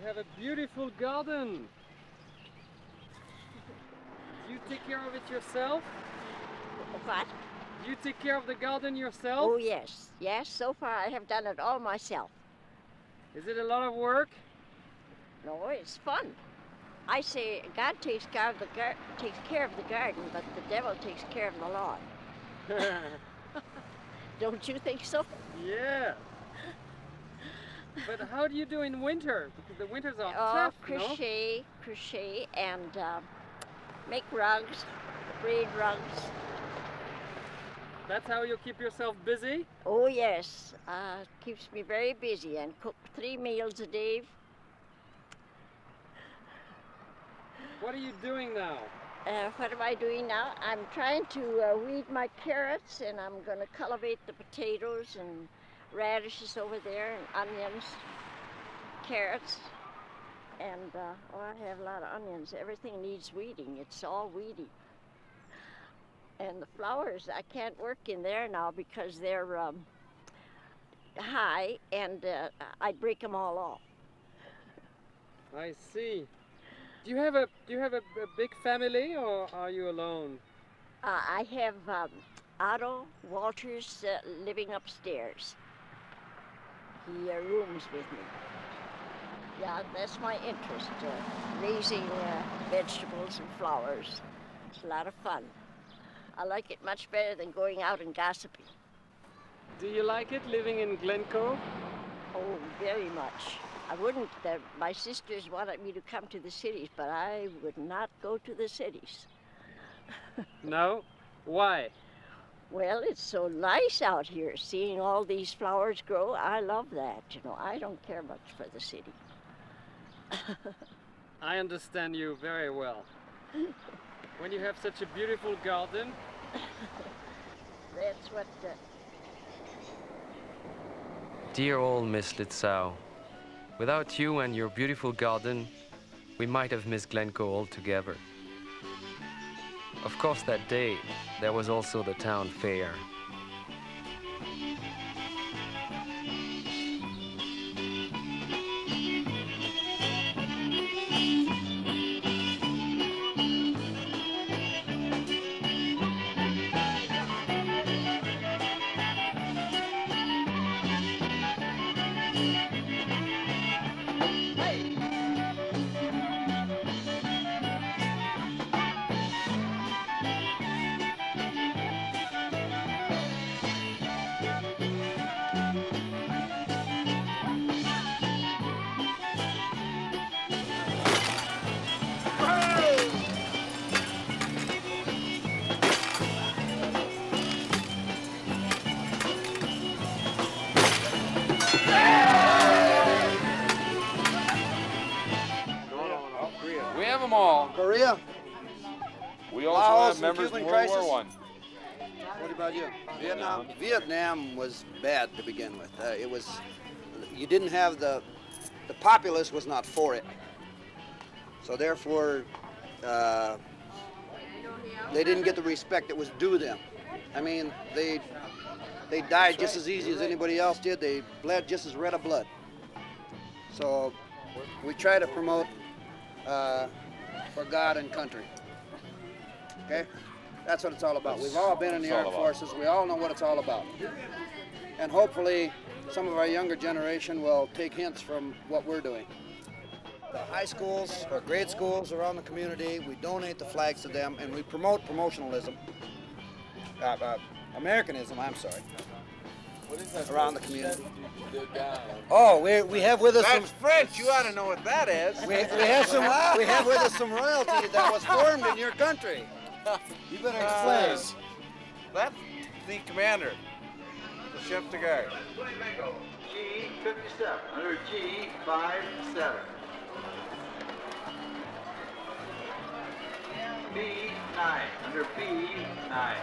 You have a beautiful garden. Do you take care of it yourself? What? Do you take care of the garden yourself? Oh, yes. Yes, so far I have done it all myself. Is it a lot of work? No, it's fun. I say God takes care of the garden, but the devil takes care of the lawn. Don't you think so? Yeah. But how do you do in winter? Because the winters are Oh, tough, crochet, and make rugs, braid rugs. That's how you keep yourself busy? Oh, yes. Keeps me very busy, and cook 3 meals a day. What are you doing now? What am I doing now? I'm trying to weed my carrots, and I'm going to cultivate the potatoes and radishes over there, and onions, carrots, and I have a lot of onions. Everything needs weeding. It's all weedy. And the flowers, I can't work in there now because they're high, and I'd break them all off. I see. Do you have a big family, or are you alone? I have Otto Walters living upstairs. He rooms with me. Yeah, that's my interest, raising vegetables and flowers. It's a lot of fun. I like it much better than going out and gossiping. Do you like it living in Glencoe? Oh, very much. I wouldn't. My sisters wanted me to come to the cities, but I would not go to the cities. No? Why? Well, it's so nice out here, seeing all these flowers grow. I love that, you know. I don't care much for the city. I understand you very well. When you have such a beautiful garden. That's what... Dear old Miss Litzau, without you and your beautiful garden, we might have missed Glencoe altogether. Of course, that day, there was also the town fair. We have them all. Korea? We also Laos have members of and World Cuban War crisis? I. What about you? Vietnam? Vietnam was bad to begin with. You didn't have the populace was not for it. So therefore, they didn't get the respect that was due them. I mean, they died just as easy as anybody else did. They bled just as red of blood. So we try to promote for God and country. Okay? That's what it's all about. We've all been in the armed forces. We all know what it's all about. And hopefully some of our younger generation will take hints from what we're doing. The high schools or grade schools around the community, we donate the flags to them, and we promote promotionalism. Americanism, I'm sorry. What is that? Around the community. Oh, we have with us That's French. You ought to know what that is. we have with us some royalty that was formed in your country. You better explain. That's the commander, the chef de garde. G57 under G57. B9 under B9.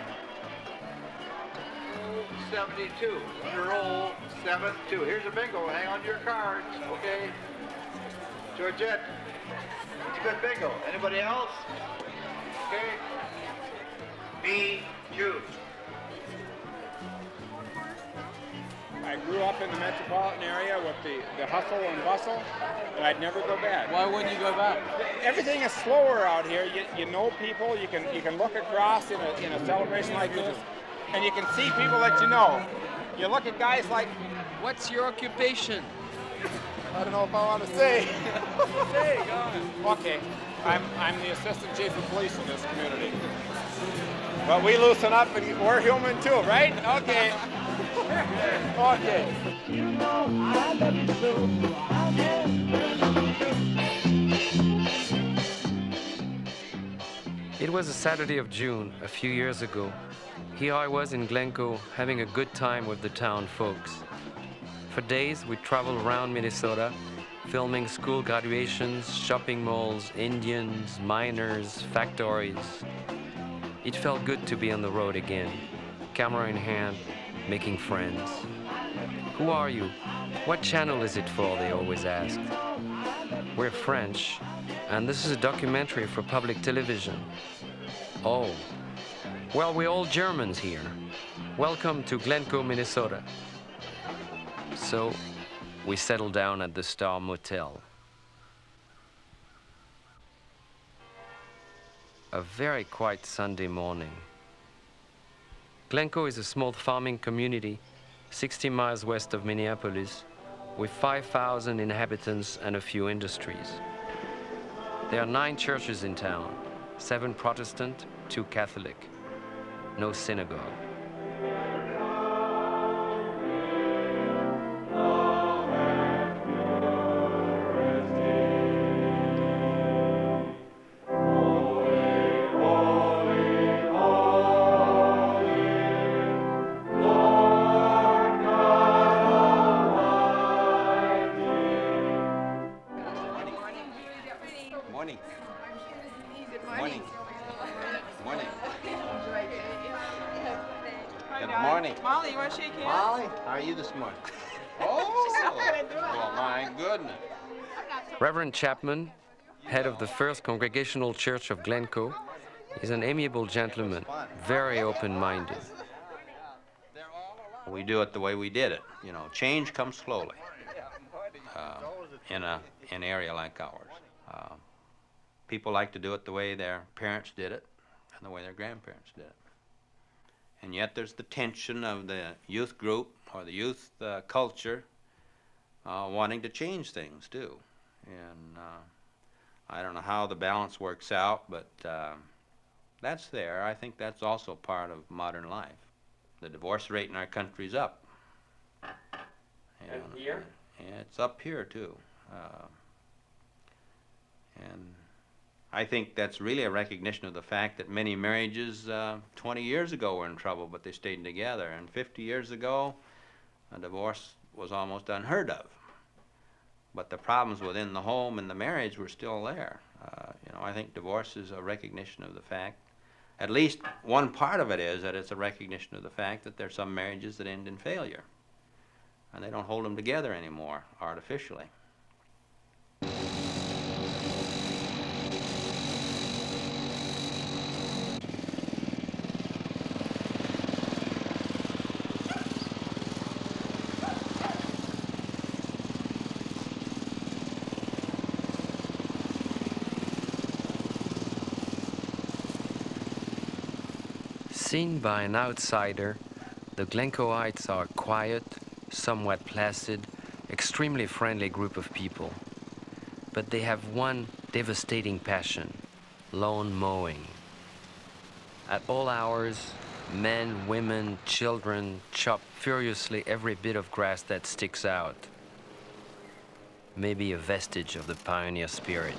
72 under roll 72. Here's a bingo. Hang on to your cards. Okay. Georgette. It's a good bingo. Anybody else? Okay. B2. I grew up in the metropolitan area with the hustle and bustle, and I'd never go back. Why wouldn't you go back? Everything is slower out here. You know people. You can look across in a celebration like this, and you can see people that you know. You look at guys like. What's your occupation? I don't know if I want to say. Say, go on. Okay, I'm the assistant chief of police in this community. But we loosen up and we're human too, right? Okay. Okay. You know I love you so. It was a Saturday of June, a few years ago. Here I was in Glencoe, having a good time with the town folks. For days, we traveled around Minnesota, filming school graduations, shopping malls, Indians, miners, factories. It felt good to be on the road again, camera in hand, making friends. Who are you? What channel is it for, they always ask. We're French, and this is a documentary for public television. Oh, well, we're all Germans here. Welcome to Glencoe, Minnesota. So, we settled down at the Star Motel. A very quiet Sunday morning. Glencoe is a small farming community 60 miles west of Minneapolis with 5,000 inhabitants and a few industries. There are 9 churches in town, 7 Protestant, 2 Catholic. No synagogue. Morning. Morning. Morning. Good morning. Molly, you want to shake hands? Molly, how are you this morning? Oh, well, my goodness. Reverend Chapman, head of the First Congregational Church of Glencoe, is an amiable gentleman, very open-minded. We do it the way we did it. You know, change comes slowly in an area like ours. People like to do it the way their parents did it and the way their grandparents did it. And yet there's the tension of the youth group or the youth culture wanting to change things too. And I don't know how the balance works out, but that's there. I think that's also part of modern life. The divorce rate in our country's up. And here? Yeah, it's up here too. And I think that's really a recognition of the fact that many marriages 20 years ago were in trouble, but they stayed together. And 50 years ago, a divorce was almost unheard of. But the problems within the home and the marriage were still there. You know, I think divorce is a recognition of the fact, at least one part of it is that it's a recognition of the fact that there are some marriages that end in failure. And they don't hold them together anymore, artificially. Seen by an outsider, the Glencoeites are a quiet, somewhat placid, extremely friendly group of people. But they have one devastating passion: lawn mowing. At all hours, men, women, children chop furiously every bit of grass that sticks out. Maybe a vestige of the pioneer spirit.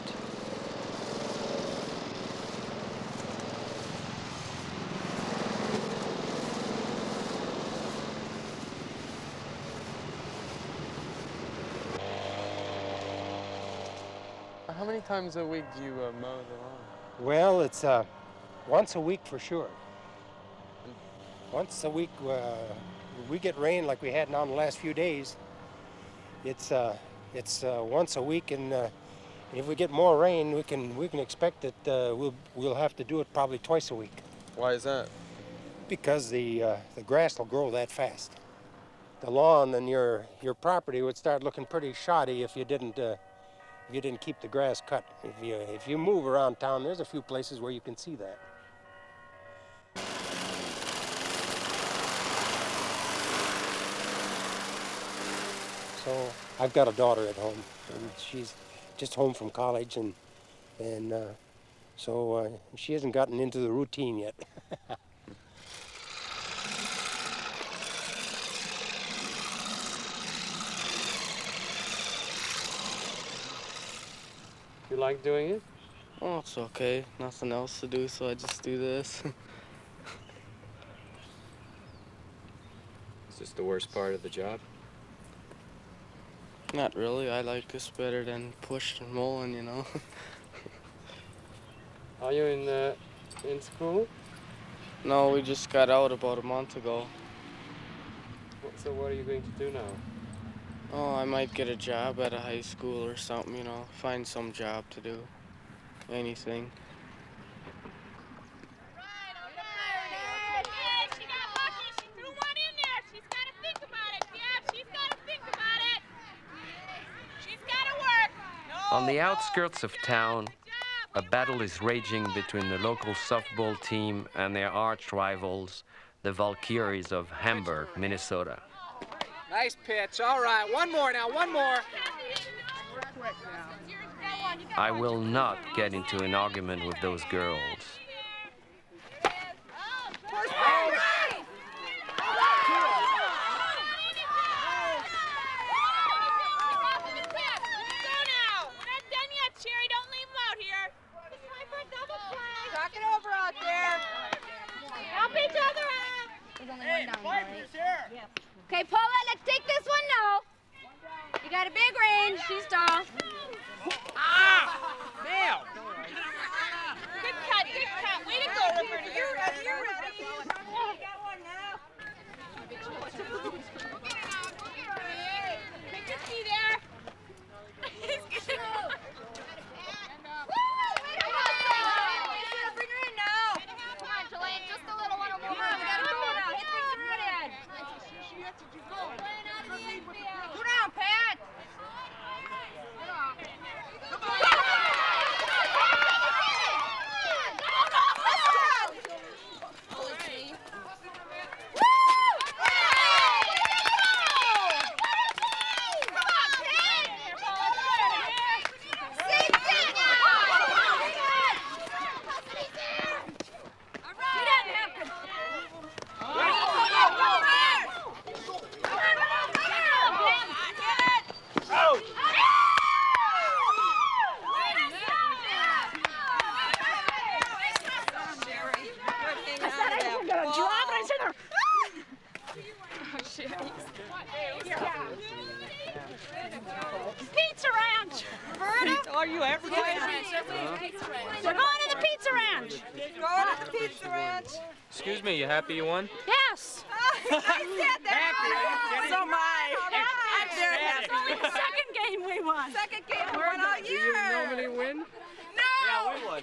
How many times a week do you mow the lawn? Well, it's once a week for sure. Once a week, we get rain like we had now in the last few days. It's once a week, and if we get more rain, we can expect that we'll have to do it probably twice a week. Why is that? Because the grass will grow that fast. the lawn and your property would start looking pretty shoddy if you didn't keep the grass cut. If you move around town, there's a few places where you can see that. So I've got a daughter at home, and she's just home from college, and so she hasn't gotten into the routine yet. You like doing it? Oh, it's okay. Nothing else to do, so I just do this. Is this the worst part of the job? Not really. I like this better than push and mowing, you know. Are you in school? No, we just got out about a month ago. So what are you going to do now? Oh, I might get a job at a high school or something, you know. Find some job to do. Anything. On the outskirts of town, a battle is raging between the local softball team and their arch rivals, the Valkyries of Hamburg, Minnesota. Nice pitch. All right, one more now, one more. I will not get into an argument with those girls. Talk it over out there. Help each other out. There's only one down, right? Okay, Paula, let's take this one now. You got a big range. She's tall. Ah! Nail. Good cut, good cut. Way to go, Roberta. You're ready, you're ready. You got one now. Take your feet there. Go down, Pat! Pizza Ranch! Roberta? Are you ever going? We're going to the Pizza Ranch! Going to the Pizza Ranch. Excuse me, you happy you won? Yes! I said that. So am I. I'm very happy. It's only the second game we won. Second game we won all Do you year. normally win? No! Yeah, we won.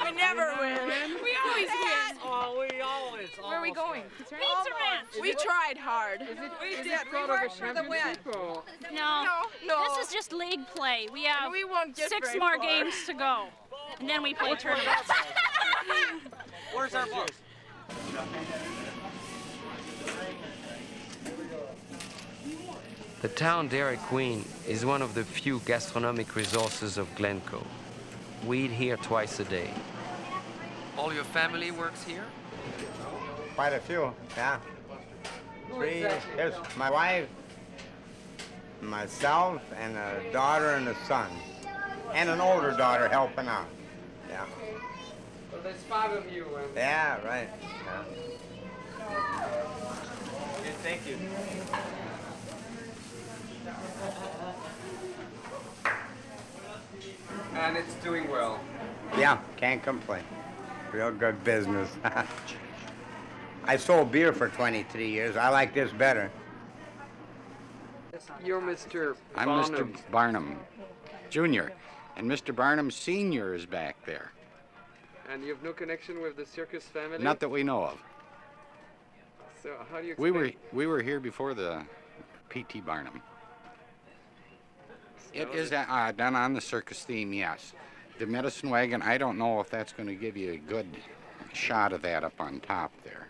We never win. We always win. Oh, we always. Where are we going? Pizza Ranch! We tried hard. We did. We worked for the win. No. No. This is just league play. We have We won't get 6 very more far. games to go. And then we play tournaments. Where's our book? The town Dairy Queen is one of the few gastronomic resources of Glencoe. We eat here twice a day. All your family works here? Quite a few, yeah. Three, here's my wife, myself, and a daughter and a son. And an older daughter helping out, yeah. So there's 5 of you. Yeah, right, yeah. Okay, thank you. And it's doing well. Yeah, can't complain. Real good business. I sold beer for 23 years. I like this better. You're Mr. I'm Barnum. Mr. Barnum, Jr., and Mr. Barnum Sr. is back there. And you have no connection with the circus family? Not that we know of. So how do you We explain? were here before the P.T. Barnum. It is done on the circus theme, yes. The medicine wagon, I don't know if that's going to give you a good shot of that up on top there.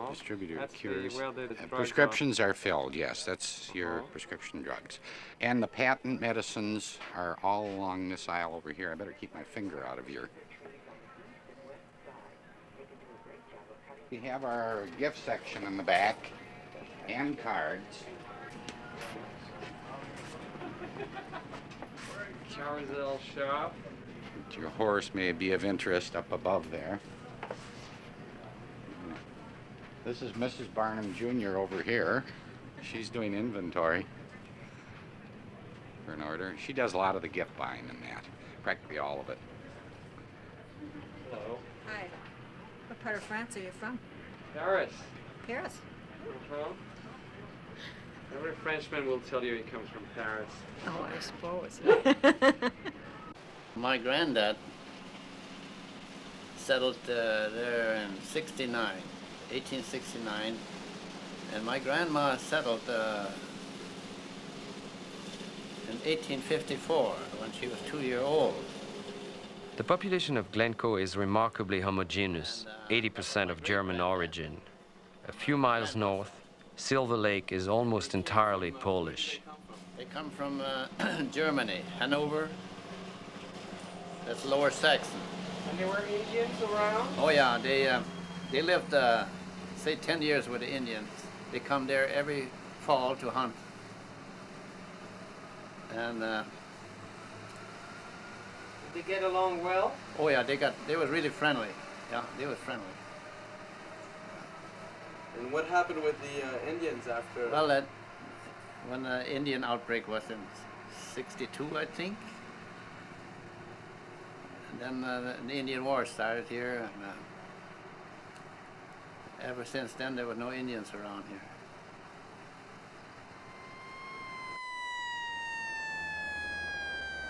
Distributor That's cures. where the drugs Prescriptions are filled, yes. That's your prescription drugs. And the patent medicines are all along this aisle over here. I better keep my finger out of here. We have our gift section in the back and cards. Carousel shop. Your horse may be of interest up above there. This is Mrs. Barnum Jr. over here. She's doing inventory for an order. She does a lot of the gift buying and that, practically all of it. Hello. Hi. What part of France are you from? Paris. Paris. Every Frenchman will tell you he comes from Paris. Oh, I suppose. My granddad settled there in 1869, and my grandma settled in 1854 when she was 2 years old. The population of Glencoe is remarkably homogeneous, 80% of German origin. A few miles north, Silver Lake is almost entirely Polish. They come from Germany, Hanover. That's Lower Saxon. And there were Indians around? Oh yeah, they lived, say 10 years with the Indians. They come there every fall to hunt. And Did they get along well? oh yeah, they were really friendly. Yeah, they were friendly. And what happened with the Indians after? Well, when the Indian outbreak was in '62, I think. And then the Indian War started here, and ever since then there were no Indians around here.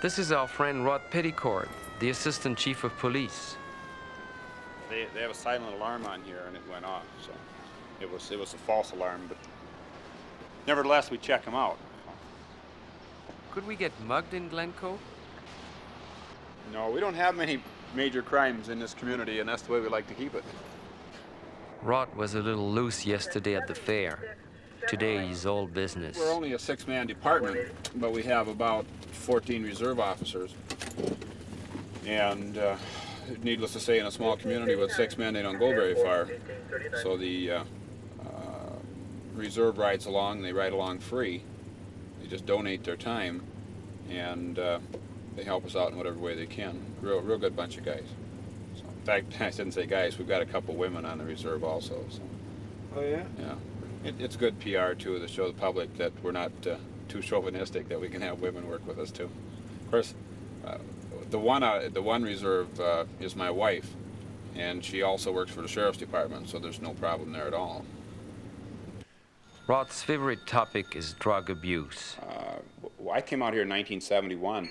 This is our friend Rod Petticourt, the Assistant Chief of Police. They have a silent alarm on here, and it went off. So it was a false alarm, but nevertheless we check them out. Could we get mugged in Glencoe? No, we don't have many major crimes in this community, and that's the way we like to keep it. Rod was a little loose yesterday at the fair. Today he's all business. We're only a 6-man department, but we have about 14 reserve officers. And needless to say, in a small community with 6 men, they don't go very far. So the reserve rides along, they ride along free. They just donate their time, and they help us out in whatever way they can. Real good bunch of guys. So, in fact, I shouldn't say guys, we've got a couple women on the reserve also. So. Oh yeah? Yeah. It's good PR too to show the public that we're not too chauvinistic, that we can have women work with us too. Of course, the one reserve is my wife, and she also works for the sheriff's department, so there's no problem there at all. Rod's favorite topic is drug abuse. I came out here in 1971,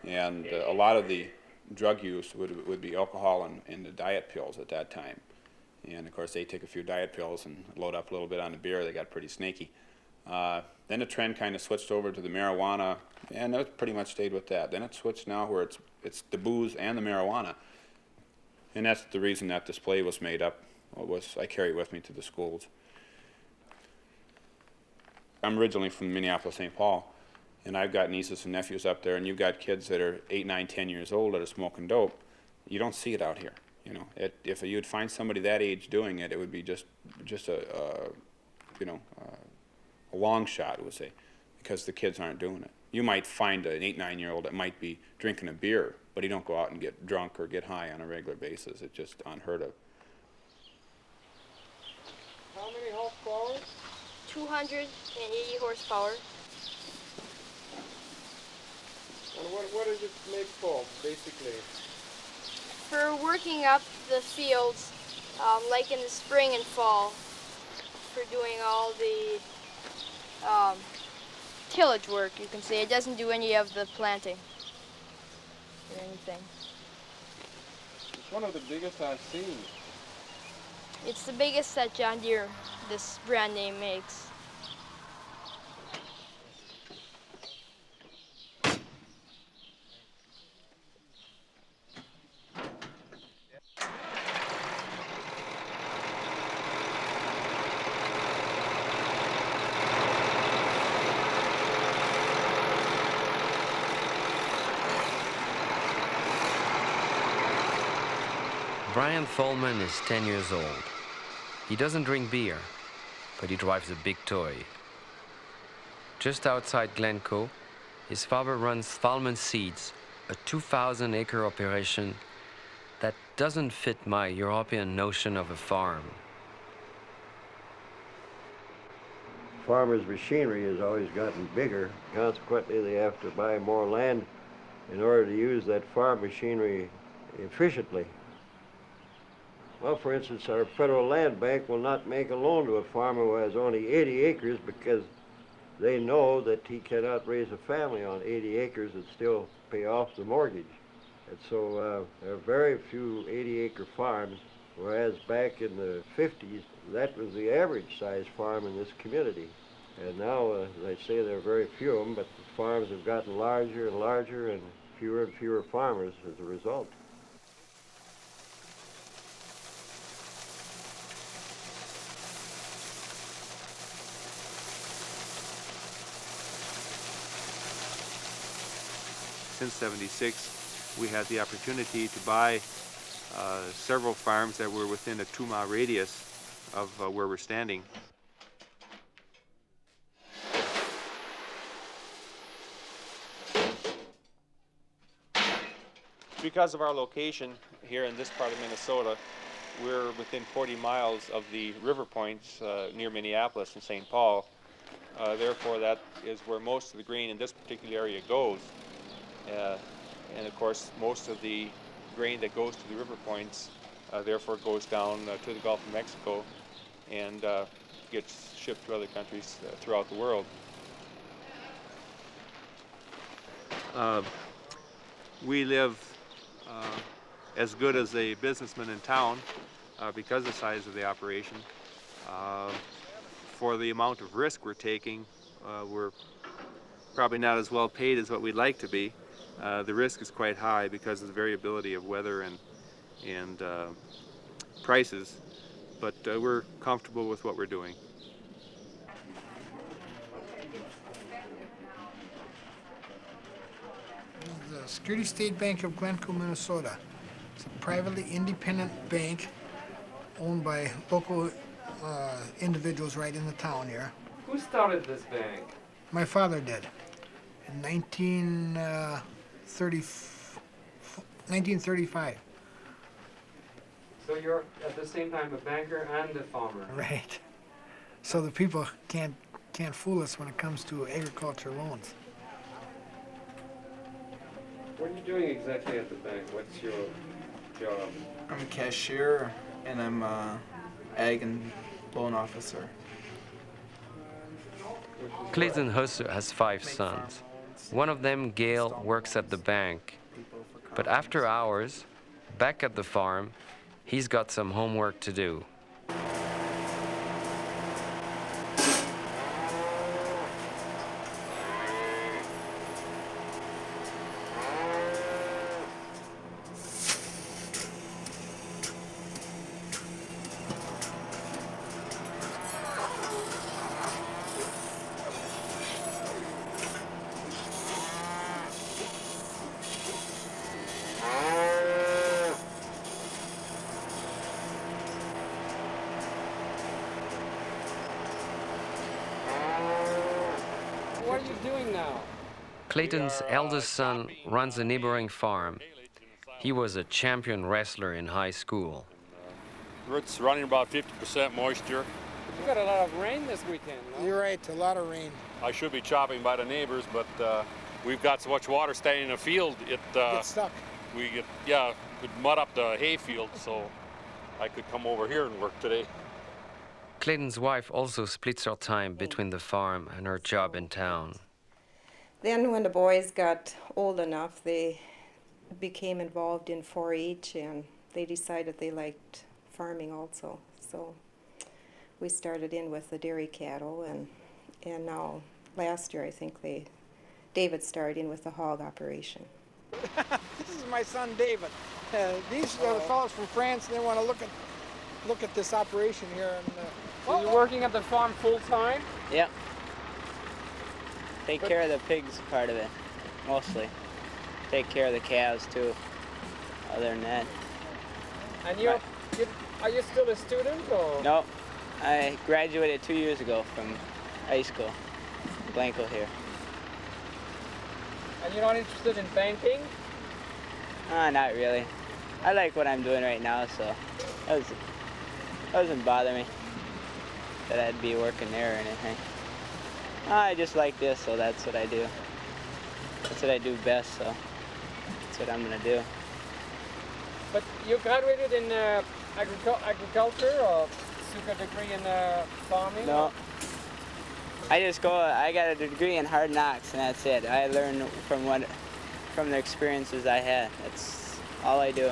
and a lot of the drug use would be alcohol and the diet pills at that time. And of course they take a few diet pills and load up a little bit on the beer. They got pretty snaky. Then the trend kind of switched over to the marijuana, and it pretty much stayed with that. Then it switched now where it's the booze and the marijuana. And that's the reason that display was made up. I carry it with me to the schools. I'm originally from Minneapolis, St. Paul, and I've got nieces and nephews up there, and you've got kids that are 8, 9, 10 years old that are smoking dope. You don't see it out here. You know, if you'd find somebody that age doing it, it would be just a long shot, I would say, because the kids aren't doing it. You might find an 8, 9-year-old that might be drinking a beer, but he don't go out and get drunk or get high on a regular basis. It's just unheard of. How many horsepower? 280 horsepower. And what is it made for, basically? For working up the fields, like in the spring and fall, for doing all the tillage work, you can say. It doesn't do any of the planting or anything. It's one of the biggest I've seen. It's the biggest that John Deere, this brand name, makes. Brian Tholman is 10 years old. He doesn't drink beer, but he drives a big toy. Just outside Glencoe, his father runs Tholman Seeds, a 2,000-acre operation that doesn't fit my European notion of a farm. Farmers' machinery has always gotten bigger. Consequently, they have to buy more land in order to use that farm machinery efficiently. Well, for instance, our federal land bank will not make a loan to a farmer who has only 80 acres because they know that he cannot raise a family on 80 acres and still pay off the mortgage. And so there are very few 80-acre farms, whereas back in the 50s, that was the average size farm in this community. And now, as I say, there are very few of them, but the farms have gotten larger and larger and fewer farmers as a result. Since '76, we had the opportunity to buy several farms that were within a 2-mile radius of where we're standing. Because of our location here in this part of Minnesota, we're within 40 miles of the river points near Minneapolis and St. Paul. Therefore, that is where most of the grain in this particular area goes. And of course, most of the grain that goes to the river points therefore goes down to the Gulf of Mexico and gets shipped to other countries throughout the world. We live as good as a businessman in town because of the size of the operation. For the amount of risk we're taking, we're probably not as well paid as what we'd like to be. The risk is quite high because of the variability of weather and prices, but we're comfortable with what we're doing. The Security State Bank of Glencoe, Minnesota. It's a privately independent bank owned by local individuals right in the town here. Who started this bank? My father did in 1935. So you're at the same time a banker and a farmer. Right. So the people can't fool us when it comes to agriculture loans. What are you doing exactly at the bank? What's your job? I'm a cashier and I'm a ag and loan officer. Clayton Husse has 5 sons. One of them, Gail, works at the bank. But after hours, back at the farm, he's got some homework to do. What are you doing now? Clayton's eldest son runs a neighboring farm. He was a champion wrestler in high school. It's running about 50% moisture. You got a lot of rain this weekend, no? You're right, a lot of rain. I should be chopping by the neighbors, but we've got so much water standing in the field, it Get stuck. could mud up the hay field, so I could come over here and work today. Clayton's wife also splits her time between the farm and her job in town. Then when the boys got old enough, they became involved in 4-H and they decided they liked farming also. So we started in with the dairy cattle, and now last year I think David started in with the hog operation. This is my son David. These are the fellows from France, and they want to look at this operation here. And, so you're working at the farm full time? Yep. Take care of the pigs part of it, mostly. Take care of the calves too, other than that. And are you still a student or? No, I graduated 2 years ago from high school, Glencoe here. And you're not interested in banking? Not really. I like what I'm doing right now, so it doesn't bother me that I'd be working there or anything. I just like this, so that's what I do. That's what I do best, so that's what I'm gonna do. But you graduated in agriculture or took a degree in farming? No. I got a degree in hard knocks, and that's it. I learned from the experiences I had. That's all I do.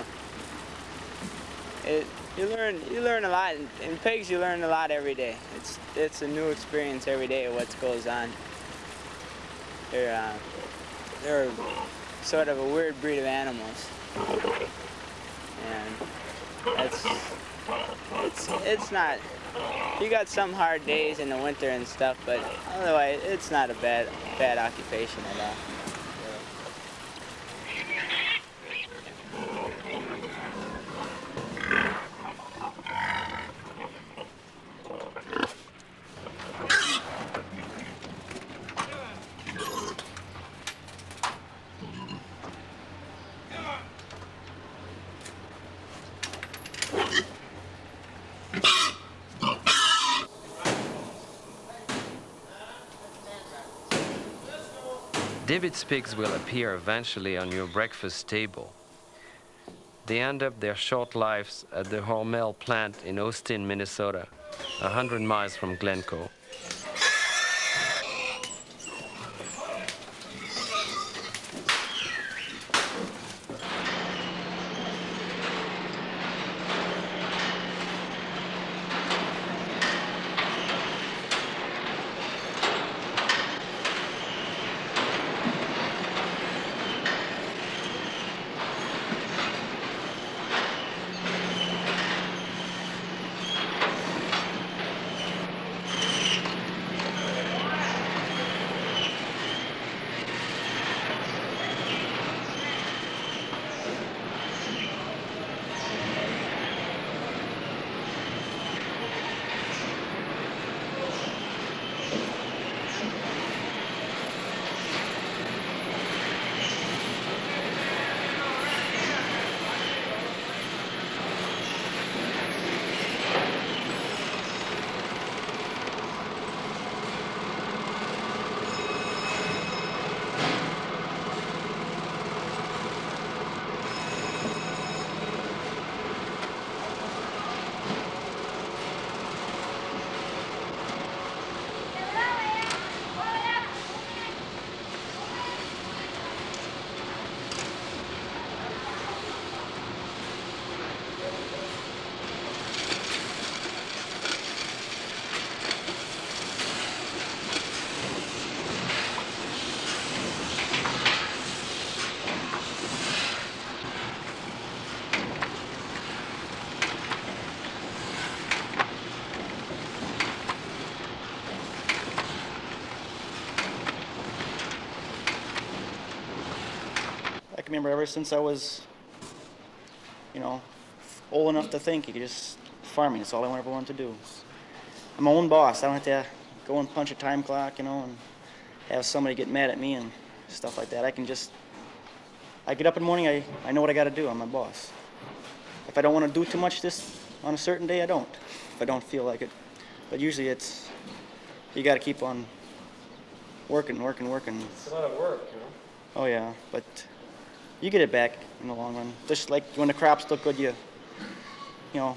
You learn a lot. In pigs, you learn a lot every day. It's a new experience every day of what goes on. They're sort of a weird breed of animals, and it's not. You got some hard days in the winter and stuff, but otherwise, it's not a bad occupation at all. David's pigs will appear eventually on your breakfast table. They end up their short lives at the Hormel plant in Austin, Minnesota, 100 miles from Glencoe. I can remember ever since I was, old enough to think, you could just farming. That's all I ever wanted to do. I'm my own boss. I don't have to go and punch a time clock, and have somebody get mad at me and stuff like that. I get up in the morning, I know what I got to do. I'm my boss. If I don't want to do too much this on a certain day, I don't. If I don't feel like it. But usually you got to keep on working. It's a lot of work, Oh yeah, but you get it back in the long run. Just like when the crops look good,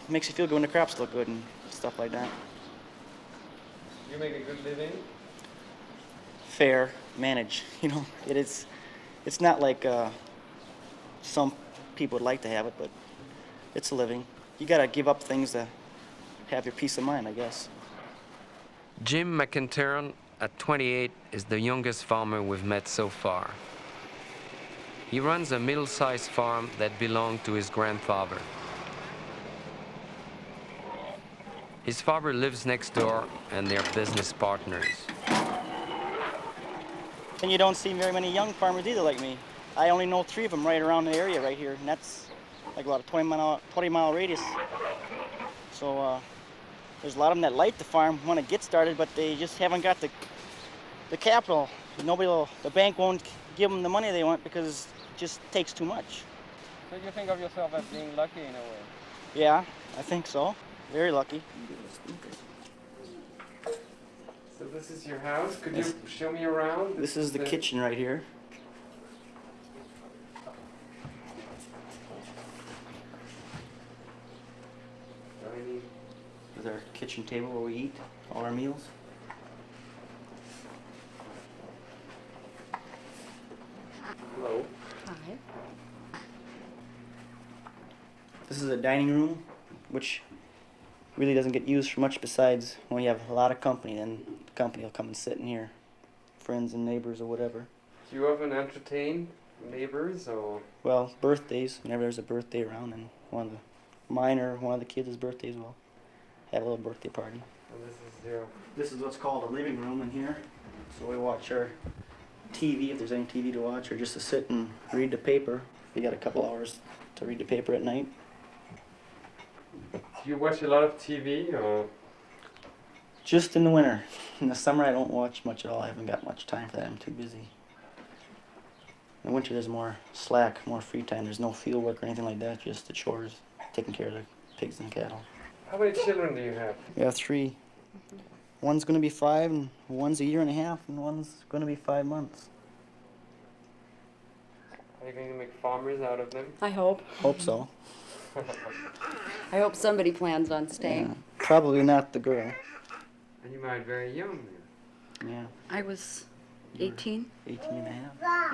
makes you feel good when the crops look good and stuff like that. You make a good living? Fair, manage. It's not like some people would like to have it, but it's a living. You gotta give up things to have your peace of mind, I guess. Jim McIntern, at 28, is the youngest farmer we've met so far. He runs a middle-sized farm that belonged to his grandfather. His father lives next door, and they're business partners. And you don't see very many young farmers either like me. I only know 3 of them right around the area right here, and that's like about a 20-mile radius. So there's a lot of them that like the farm, want to get started, but they just haven't got the capital. The bank won't give them the money they want because it just takes too much. So you think of yourself as being lucky in a way? Yeah, I think so. Very lucky. So this is your house? Could you show me around? This is the kitchen right here. This is our kitchen table where we eat all our meals. Hello. Hi. This is a dining room, which really doesn't get used for much besides when you have a lot of company, then the company will come and sit in here. Friends and neighbors or whatever. Do you often entertain neighbors or? Well, birthdays, whenever there's a birthday around, and one of the kids' birthdays, we'll have a little birthday party. And This is what's called a living room in here. So we watch our TV, if there's any TV to watch, or just to sit and read the paper. We got a couple hours to read the paper at night. Do you watch a lot of TV or? Just in the winter. In the summer I don't watch much at all. I haven't got much time for that. I'm too busy. In the winter there's more slack, more free time. There's no field work or anything like that, just the chores, taking care of the pigs and cattle. How many children do you have? We have 3. One's going to be 5, and one's a year and a half, and one's going to be 5 months. Are you going to make farmers out of them? I hope. Hope so. I hope somebody plans on staying. Yeah. Probably not the girl. And you married very young then? Yeah. I was 18. 18 and a half.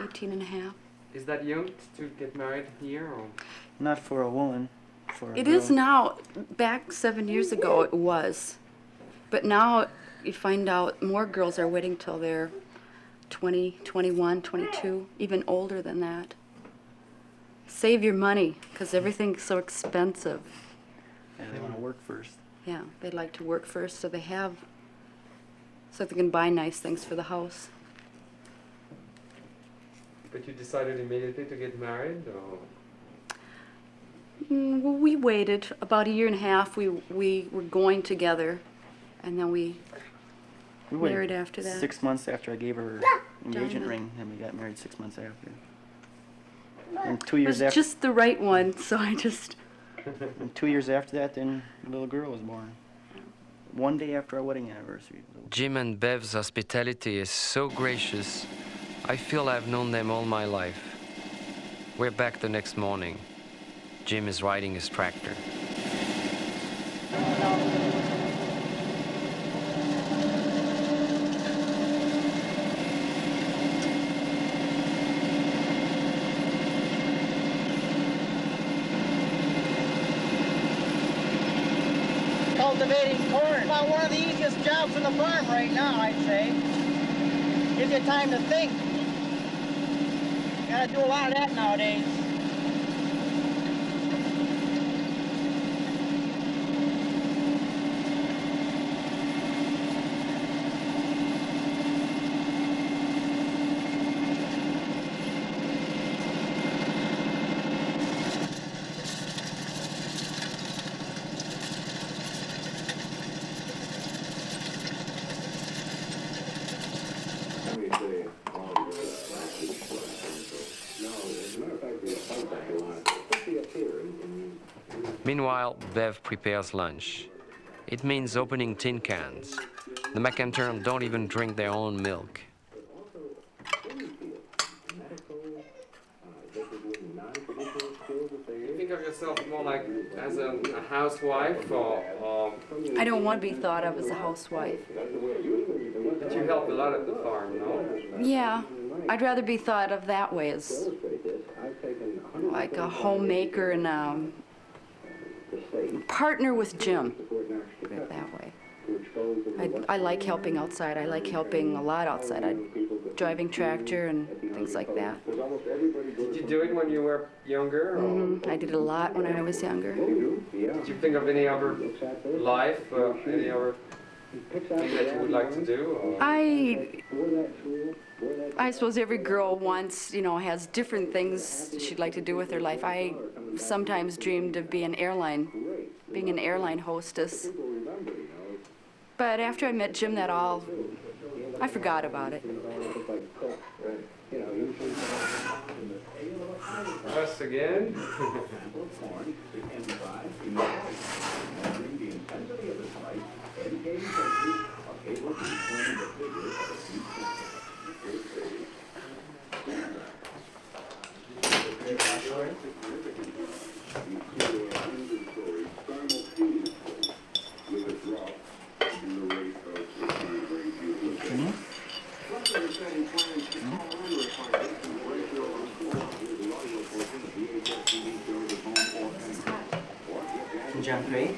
18 and a half. Is that young to get married here or? Not for a woman. It is now. Back 7 years ago it was. But now you find out more girls are waiting till they're 20, 21, 22, even older than that. Save your money, because everything's so expensive. Yeah, they want to work first. Yeah, they like to work first so they can buy nice things for the house. But you decided immediately to get married or? Well, we waited about a year and a half. We were going together, and then we married after that. 6 months after I gave her engagement ring, and we got married 6 months after. And 2 years it was after. just the right one, so I just. And 2 years after that, then a little girl was born. 1 day after our wedding anniversary. Jim and Bev's hospitality is so gracious. I feel I've known them all my life. We're back the next morning. Jim is riding his tractor. Cultivating corn. About one of the easiest jobs on the farm right now, I'd say. Gives you time to think. Gotta do a lot of that nowadays. Meanwhile, Bev prepares lunch. It means opening tin cans. The McIntern don't even drink their own milk. You think of yourself more like as a housewife or? I don't want to be thought of as a housewife. But you help a lot at the farm, no? Yeah, I'd rather be thought of that way as like a homemaker and partner with Jim, put it that way. I like helping outside. I like helping a lot outside. Driving tractor and things like that. Did you do it when you were younger? I did it a lot when I was younger. Did you think of any other life, any other thing that you would like to do? Or? I suppose every girl wants, you know, has different things she'd like to do with her life. I sometimes dreamed of being an airline hostess. But after I met Jim, I forgot about it. Us again? John Pray.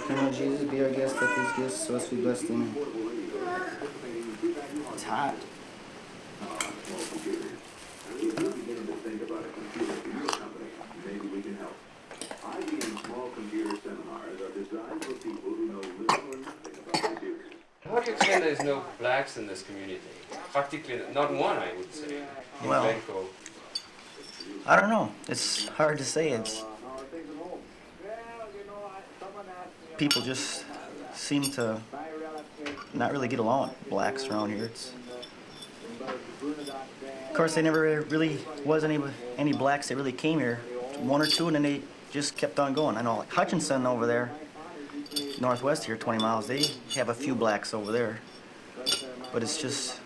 Come, Lord Jesus, be our guest at these gifts, so as we bless them. It's hot. How do you explain there's no blacks in this community? Practically not one, I would say, in Well, Glencoe. I don't know. It's hard to say. People just seem to not really get along with blacks around here. Of course, there never really was any blacks that really came here. One or two, and then they just kept on going. I know, like Hutchinson over there, northwest here, 20 miles, they have a few blacks over there. But it's just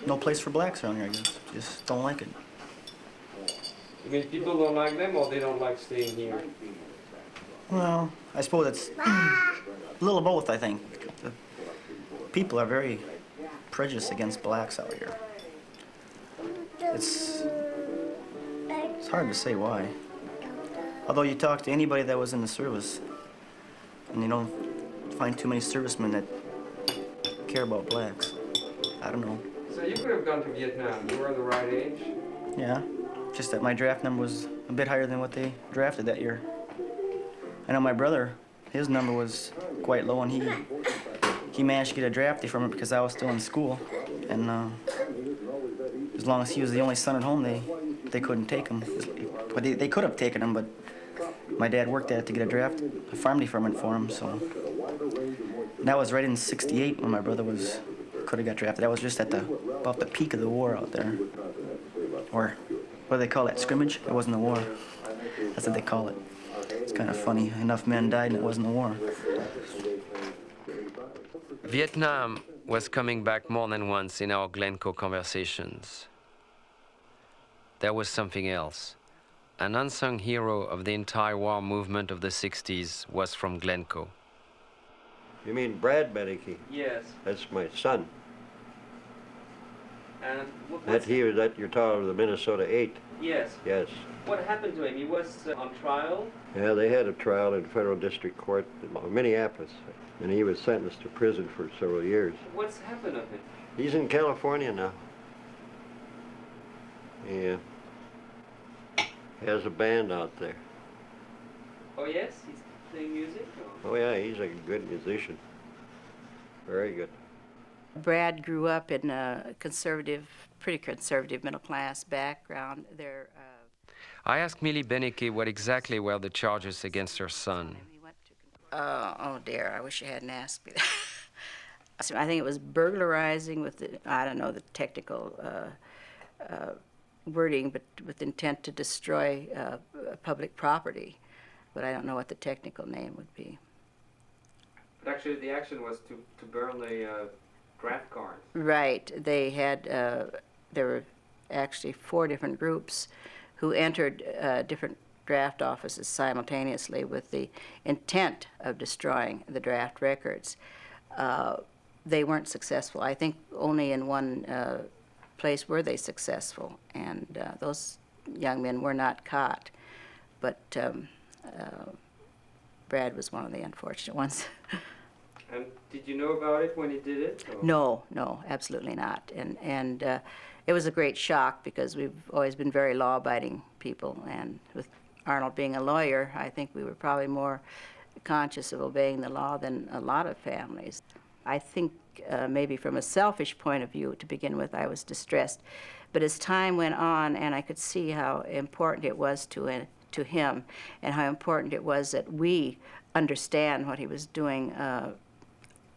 no place for blacks around here, I guess. Just don't like it. You mean people don't like them, or they don't like staying here? Well, I suppose it's a little of both, I think. The people are very prejudiced against blacks out here. It's hard to say why. Although you talk to anybody that was in the service, and you don't find too many servicemen that care about blacks. I don't know. So you could have gone to Vietnam. You were the right age. Yeah, just that my draft number was a bit higher than what they drafted that year. I know my brother, his number was quite low, and he managed to get a drafty from it because I was still in school. And as long as he was the only son at home, they couldn't take him. But they could have taken him, but my dad worked at it to get a farm deferment for him. So and that was right in '68 when my brother could have got drafted. That was just at about the peak of the war out there, or what do they call that, scrimmage? It wasn't a war. That's what they call it. It's kind of funny. Enough men died and it wasn't a war. Vietnam was coming back more than once in our Glencoe conversations. There was something else. An unsung hero of the entire war movement of the 60s was from Glencoe. You mean Brad Beneke? Yes. That's my son. And That you're talking of the Minnesota 8. Yes. Yes. What happened to him? He was on trial? Yeah, they had a trial in federal district court in Minneapolis, and he was sentenced to prison for several years. What's happened of him? He's in California now. Yeah. Has a band out there. Oh yes? He's playing music? Or? Oh yeah, he's a good musician. Very good. Brad grew up in a pretty conservative middle-class background. I asked Millie Beneke what exactly were the charges against her son. Oh dear, I wish you hadn't asked me that. I think it was burglarizing with I don't know the technical wording, but with intent to destroy public property. But I don't know what the technical name would be. But actually the action was to burn the draft cards. Right. They had, there were actually 4 different groups who entered different draft offices simultaneously with the intent of destroying the draft records. They weren't successful. I think only in one place were they successful, and those young men were not caught. But Brad was one of the unfortunate ones. And did you know about it when he did it? Or? No, no, absolutely not. And it was a great shock because we've always been very law-abiding people. And with Arnold being a lawyer, I think we were probably more conscious of obeying the law than a lot of families. I think maybe from a selfish point of view, to begin with, I was distressed. But as time went on, and I could see how important it was to him and how important it was that we understand what he was doing,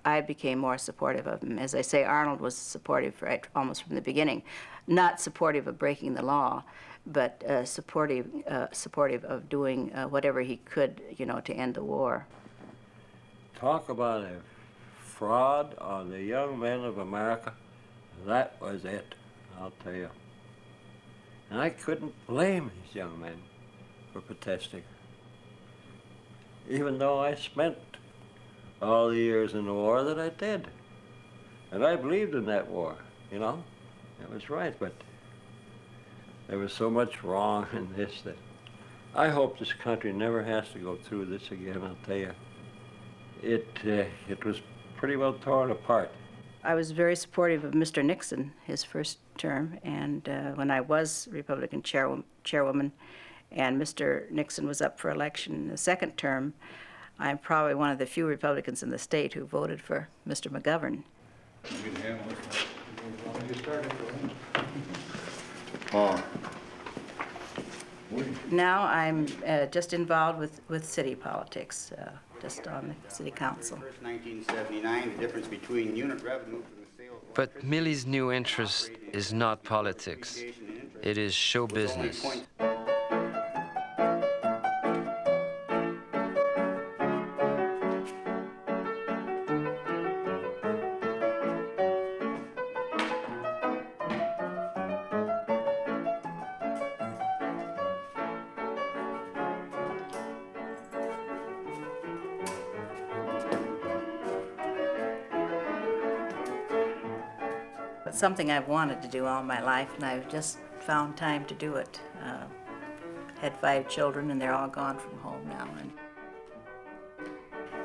I became more supportive of him. As I say, Arnold was supportive right almost from the beginning. Not supportive of breaking the law, but supportive of doing whatever he could, you know, to end the war. Talk about a fraud on the young men of America. That was it, I'll tell you. And I couldn't blame these young men for protesting. Even though I spent all the years in the war that I did. And I believed in that war, you know. It was right, but there was so much wrong in this that I hope this country never has to go through this again, I'll tell you. It was pretty well torn apart. I was very supportive of Mr. Nixon, his first term, and when I was Republican chairwoman and Mr. Nixon was up for election in the second term, I'm probably one of the few Republicans in the state who voted for Mr. McGovern. Now I'm just involved with city politics, just on the city council. 1979, the difference between unit revenue from the sale of... But Millie's new interest is not politics. It is show business. It's something I've wanted to do all my life, and I've just found time to do it. Had 5 children, and they're all gone from home now. And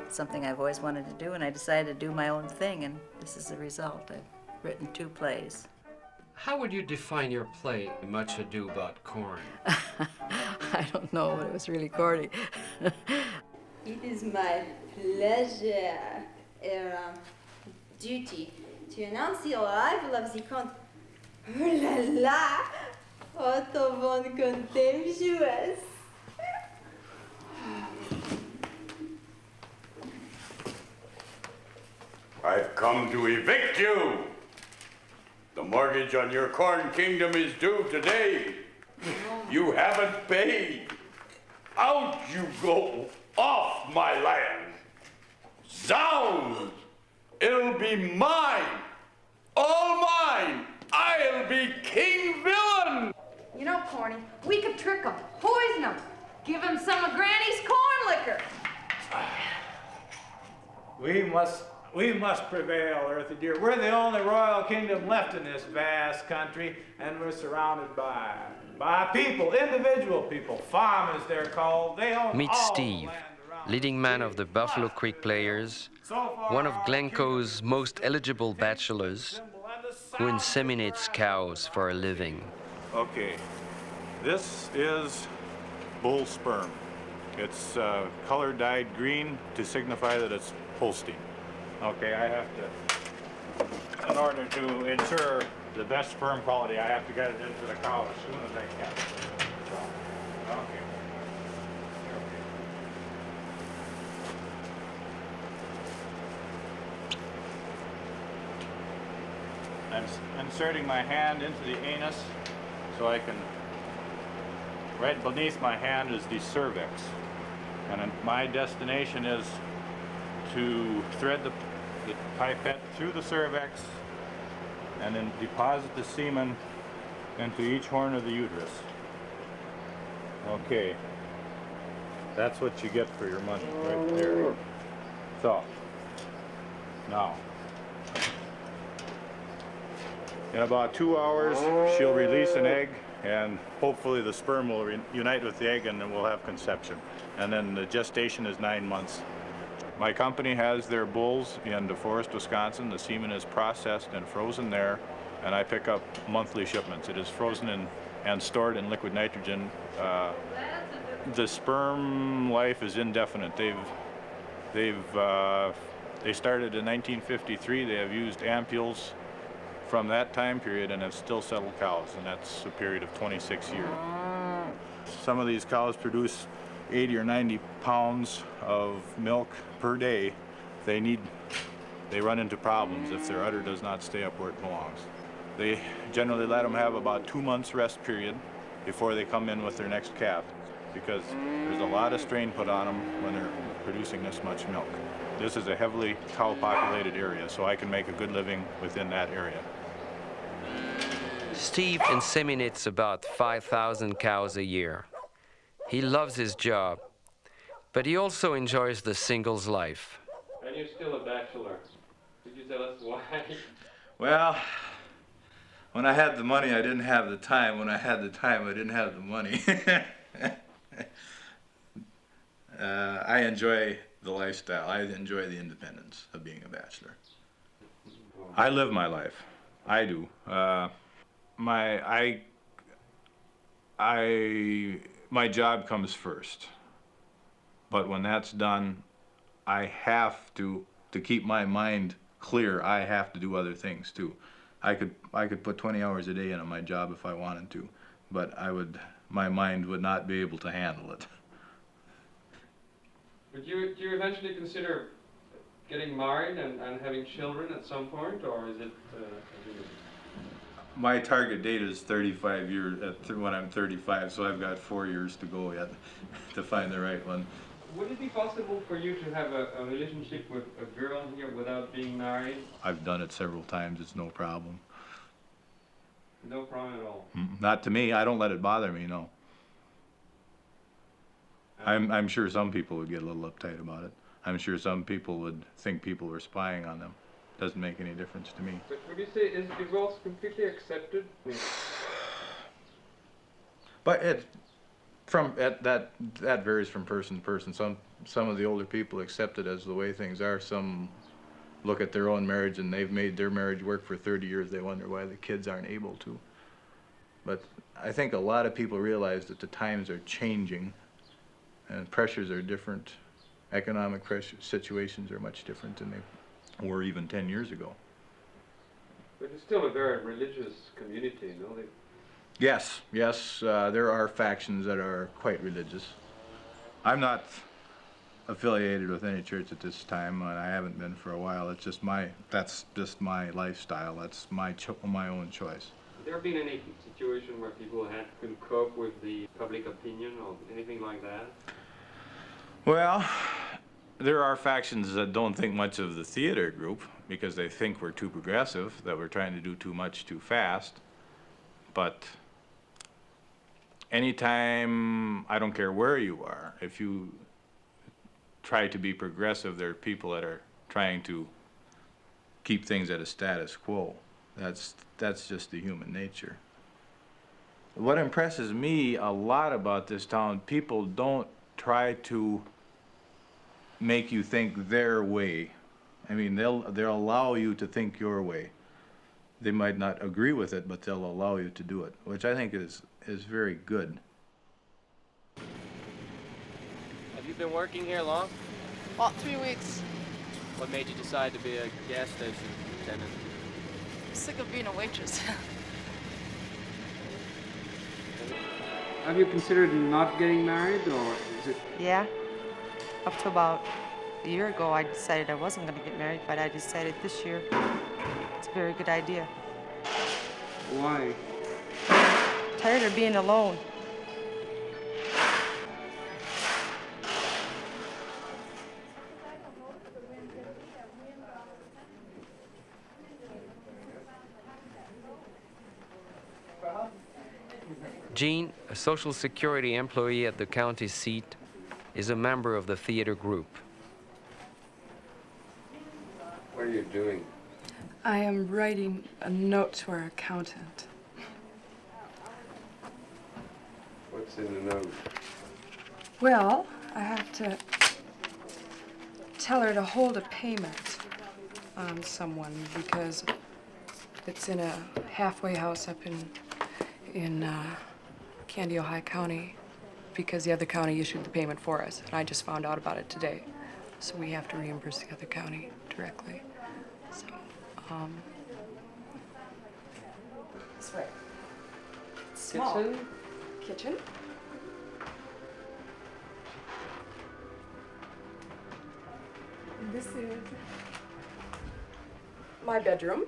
it's something I've always wanted to do, and I decided to do my own thing, and this is the result. I've written 2 plays. How would you define your play, Much Ado About Corn? I don't know, but it was really corny. It is my pleasure and duty to announce the arrival of the Count. Oh la la! Otto von Contemptuous! I've come to evict you! The mortgage on your corn kingdom is due today. You haven't paid. Out you go, off my land. Zounds! It'll be mine, all mine. I'll be king villain. You know, Corny, we could trick him, poison him, give him some of Granny's corn liquor. We must prevail, Earthy dear. We're the only royal kingdom left in this vast country, and we're surrounded by people, individual people, farmers they're called. They own Meet all Steve, leading man of the Buffalo Creek Players, one of Glencoe's most eligible bachelors, who inseminates cows for a living. Okay, this is bull sperm. It's color dyed green to signify that it's Holstein. Okay, I have to, in order to ensure the best sperm quality, I have to get it into the cow as soon as I can. So, okay. I'm inserting my hand into the anus so I can, right beneath my hand is the cervix. And my destination is to thread the pipette through the cervix and then deposit the semen into each horn of the uterus. Okay, that's what you get for your money right there. So, now, In about 2 hours, she'll release an egg, and hopefully the sperm will unite with the egg, and then we'll have conception. And then the gestation is 9 months. My company has their bulls in DeForest, Wisconsin. The semen is processed and frozen there, and I pick up monthly shipments. It is frozen and stored in liquid nitrogen. The sperm life is indefinite. They started in 1953. They have used ampules from that time period and have still settled cows, and that's a period of 26 years. Some of these cows produce 80 or 90 pounds of milk per day. They run into problems if their udder does not stay up where it belongs. They generally let them have about 2 months rest period before they come in with their next calf, because there's a lot of strain put on them when they're producing this much milk. This is a heavily cow-populated area, so I can make a good living within that area. Steve inseminates about 5,000 cows a year. He loves his job, but he also enjoys the singles life. And you're still a bachelor. Could you tell us why? Well, when I had the money, I didn't have the time. When I had the time, I didn't have the money. I enjoy the lifestyle. I enjoy the independence of being a bachelor. I live my life. I do. My job comes first. But when that's done, I have to keep my mind clear, I have to do other things too. I could put 20 hours a day into my job if I wanted to, but my mind would not be able to handle it. Would you eventually consider getting married and having children at some point, or is it? My target date is 35 years when I'm 35, so I've got 4 years to go yet to find the right one. Would it be possible for you to have a relationship with a girl here without being married? I've done it several times. It's no problem. No problem at all. Not to me. I don't let it bother me. No. I'm sure some people would get a little uptight about it. I'm sure some people would think people were spying on them. Doesn't make any difference to me. But would you say is divorce completely accepted? But that varies from person to person. Some of the older people accept it as the way things are. Some look at their own marriage and they've made their marriage work for 30 years. They wonder why the kids aren't able to. But I think a lot of people realize that the times are changing and pressures are different. Economic pressure situations are much different than they were even 10 years ago. But it's still a very religious community, no? Yes, there are factions that are quite religious. I'm not affiliated with any church at this time, and I haven't been for a while. That's just my lifestyle. That's my own choice. Has there been any situation where people couldn't cope with the public opinion or anything like that? Well, there are factions that don't think much of the theater group because they think we're too progressive, that we're trying to do too much too fast. But anytime, I don't care where you are, if you try to be progressive, there are people that are trying to keep things at a status quo. That's just the human nature. What impresses me a lot about this town, people don't try to make you think their way. I mean, they'll allow you to think your way. They might not agree with it, but they'll allow you to do it, which I think is very good. Have you been working here long? About 3 weeks. What made you decide to be a gas station attendant? I'm sick of being a waitress. Have you considered not getting married, or is it? Yeah. Up to about a year ago, I decided I wasn't going to get married, but I decided this year it's a very good idea. Why? Tired of being alone. Jean, a Social Security employee at the county seat, is a member of the theater group. What are you doing? I am writing a note to our accountant. What's in the note? Well, I have to tell her to hold a payment on someone because it's in a halfway house up in Candy, Ohio County, because the other county issued the payment for us, and I just found out about it today. So we have to reimburse the other county directly. So, this way. Small. Kitchen? Kitchen. This is my bedroom.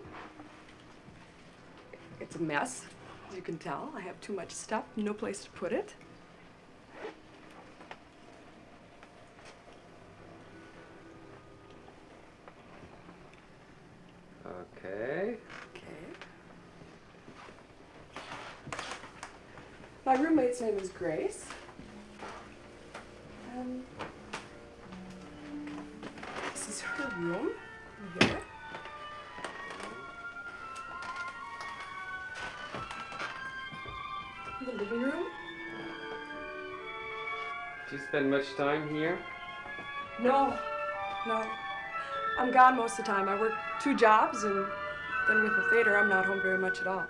It's a mess, as you can tell. I have too much stuff, no place to put it. Okay. My roommate's name is Grace. This is her room, over here. The living room. Do you spend much time here? No. I'm gone most of the time. I work 2 jobs, and then with the theater, I'm not home very much at all.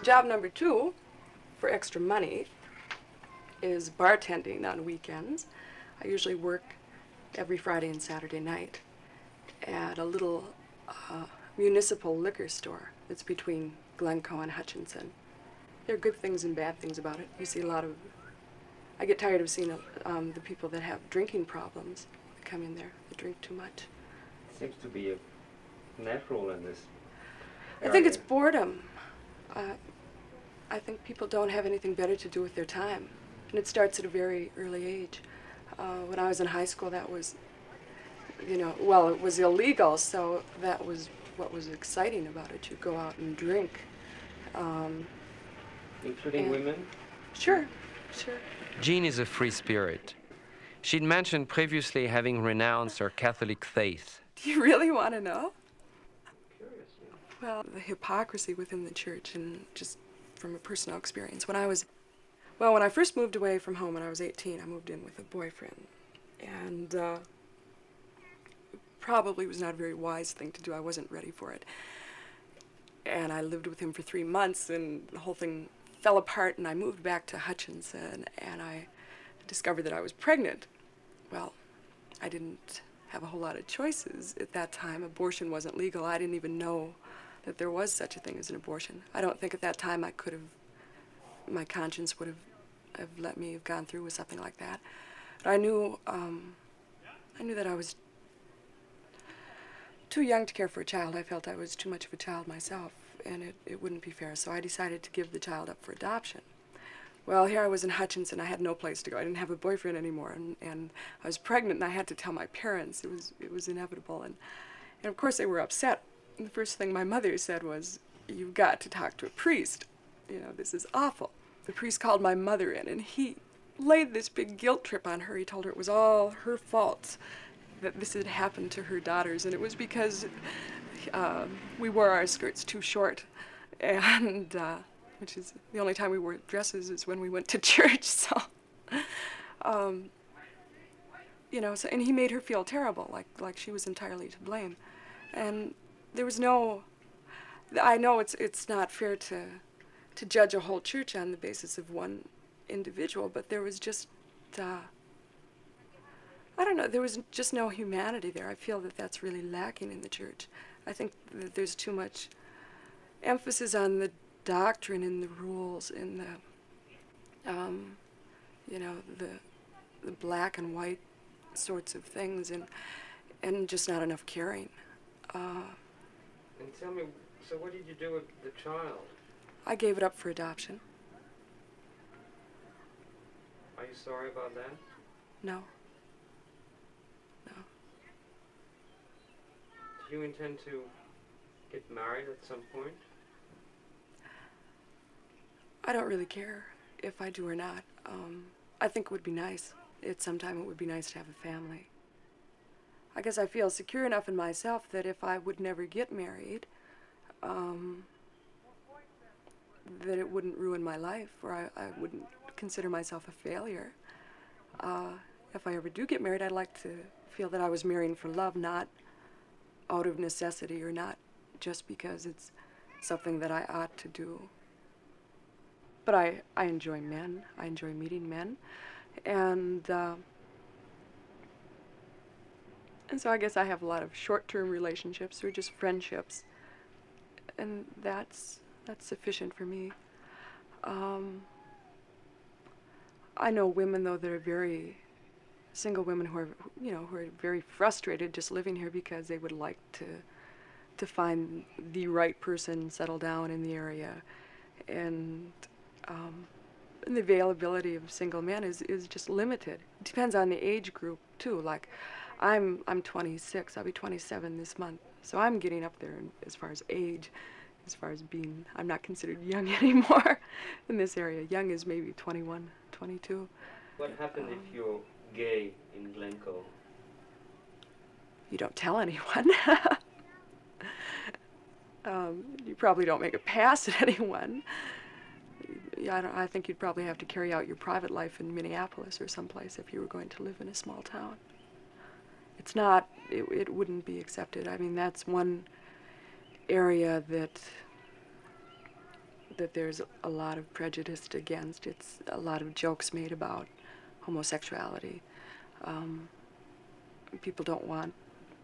Job number 2, for extra money, is bartending on weekends. I usually work every Friday and Saturday night at a little municipal liquor store that's between Glencoe and Hutchinson. There are good things and bad things about it. You see a lot of, I get tired of seeing the people that have drinking problems that come in there, that drink too much. Seems to be a natural in this I think it's boredom. I think people don't have anything better to do with their time. And it starts at a very early age. When I was in high school, that was, well, it was illegal, so that was what was exciting about it. You go out and drink. Including women? Sure. Jean is a free spirit. She'd mentioned previously having renounced her Catholic faith. Do you really want to know? Well, the hypocrisy within the church, and just from a personal experience. When I first moved away from home when I was 18, I moved in with a boyfriend. And probably was not a very wise thing to do. I wasn't ready for it. And I lived with him for 3 months, and the whole thing fell apart, and I moved back to Hutchinson, and I discovered that I was pregnant. Well, I didn't have a whole lot of choices at that time. Abortion wasn't legal. I didn't even know that there was such a thing as an abortion. I don't think at that time my conscience would have let me have gone through with something like that. But I knew that I was too young to care for a child. I felt I was too much of a child myself, and it wouldn't be fair, so I decided to give the child up for adoption. Well, here I was in Hutchinson. I had no place to go. I didn't have a boyfriend anymore, and I was pregnant, and I had to tell my parents. It was inevitable, and of course they were upset. And the first thing my mother said was, "You've got to talk to a priest. This is awful." The priest called my mother in, and he laid this big guilt trip on her. He told her it was all her fault that this had happened to her daughters, and it was because we wore our skirts too short, and which is the only time we wore dresses is when we went to church. So, and he made her feel terrible, like she was entirely to blame, and there was no. I know it's not fair to judge a whole church on the basis of one individual, but there was just. I don't know, there was just no humanity there. I feel that that's really lacking in the church. I think that there's too much emphasis on the doctrine and the rules and the black and white sorts of things, and just not enough caring. And tell me, so what did you do with the child? I gave it up for adoption. Are you sorry about that? No. Do you intend to get married at some point? I don't really care if I do or not. I think it would be nice. At some time it would be nice to have a family. I guess I feel secure enough in myself that if I would never get married, that it wouldn't ruin my life, or I wouldn't consider myself a failure. If I ever do get married, I'd like to feel that I was marrying for love, not out of necessity, or not just because it's something that I ought to do. But I enjoy men. I enjoy meeting men. And so I guess I have a lot of short-term relationships or just friendships. And that's sufficient for me. I know women, though, that are single women who are, who are very frustrated just living here because they would like to find the right person, settle down in the area. And the availability of single men is just limited. It depends on the age group, too. Like, I'm 26, I'll be 27 this month. So I'm getting up there as far as age, as far as being, I'm not considered young anymore in this area. Young is maybe 21, 22. What happens if you're gay in Glencoe? You don't tell anyone. You probably don't make a pass at anyone. Yeah, I think you'd probably have to carry out your private life in Minneapolis or someplace if you were going to live in a small town. It's not, it wouldn't be accepted. I mean, that's one area that there's a lot of prejudice against. It's a lot of jokes made about homosexuality. People don't want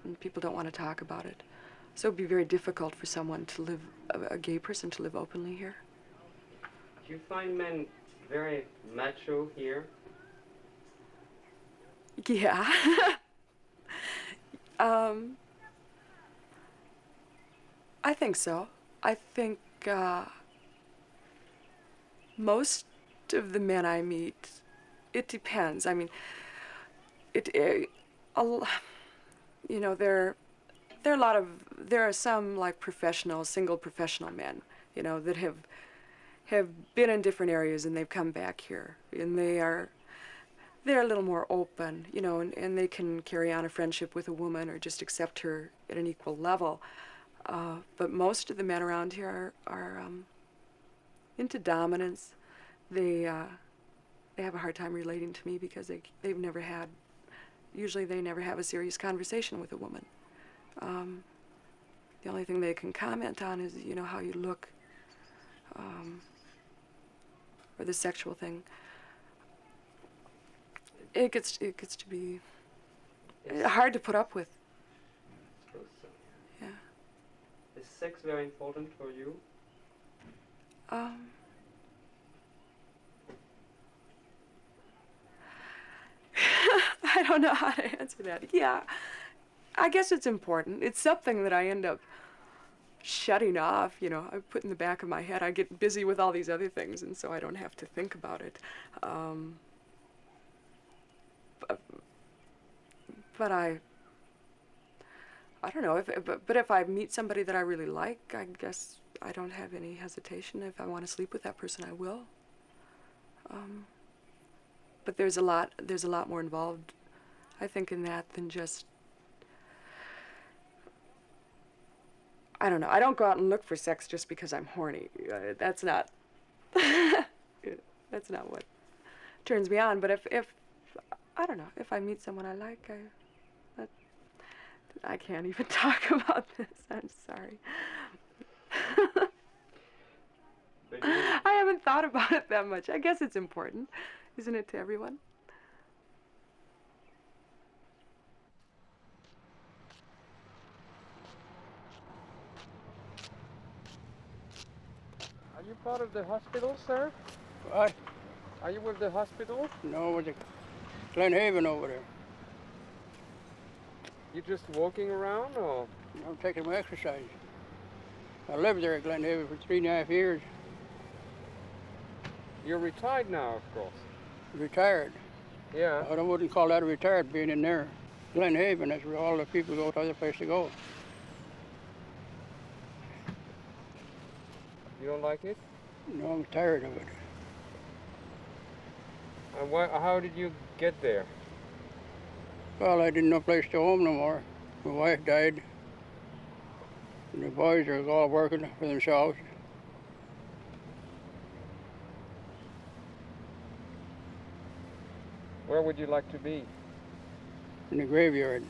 to talk about it. So it'd be very difficult for someone to live, a gay person to live openly here. Do you find men very macho here? Yeah. I think so. I think most of the men I meet, it depends. I mean, there are some like single professional men, that have been in different areas and they've come back here, and they're a little more open, and they can carry on a friendship with a woman or just accept her at an equal level. But most of the men around here are into dominance. They have a hard time relating to me because they've never had, usually they never have a serious conversation with a woman. The only thing they can comment on is, how you look, or the sexual thing. It gets to be hard to put up with. I suppose so. Yeah. Is sex very important for you? I don't know how to answer that. Yeah, I guess it's important. It's something that I end up shutting off, I put in the back of my head. I get busy with all these other things, and so I don't have to think about it. But I don't know, but if I meet somebody that I really like, I guess I don't have any hesitation. If I want to sleep with that person, I will. But there's a lot more involved, I think, in that than just, I don't know. I don't go out and look for sex just because I'm horny. That's not what turns me on. But if I don't know, if I meet someone I like, I can't even talk about this. I'm sorry. I haven't thought about it that much. I guess it's important, isn't it, to everyone? Are you part of the hospital, sir? What? Are you with the hospital? No, with the Glenhaven over there. You just walking around, or? I'm taking my exercise. I lived there at Glenhaven for 3.5 years. You're retired now, of course. Retired. Yeah. I wouldn't call that retired, being in there. Glenhaven, that's where all the people go to other place to go. You don't like it? No, I'm tired of it. And how did you get there? Well, I didn't have no place to home no more. My wife died. And the boys are all working for themselves. Where would you like to be? In the graveyard.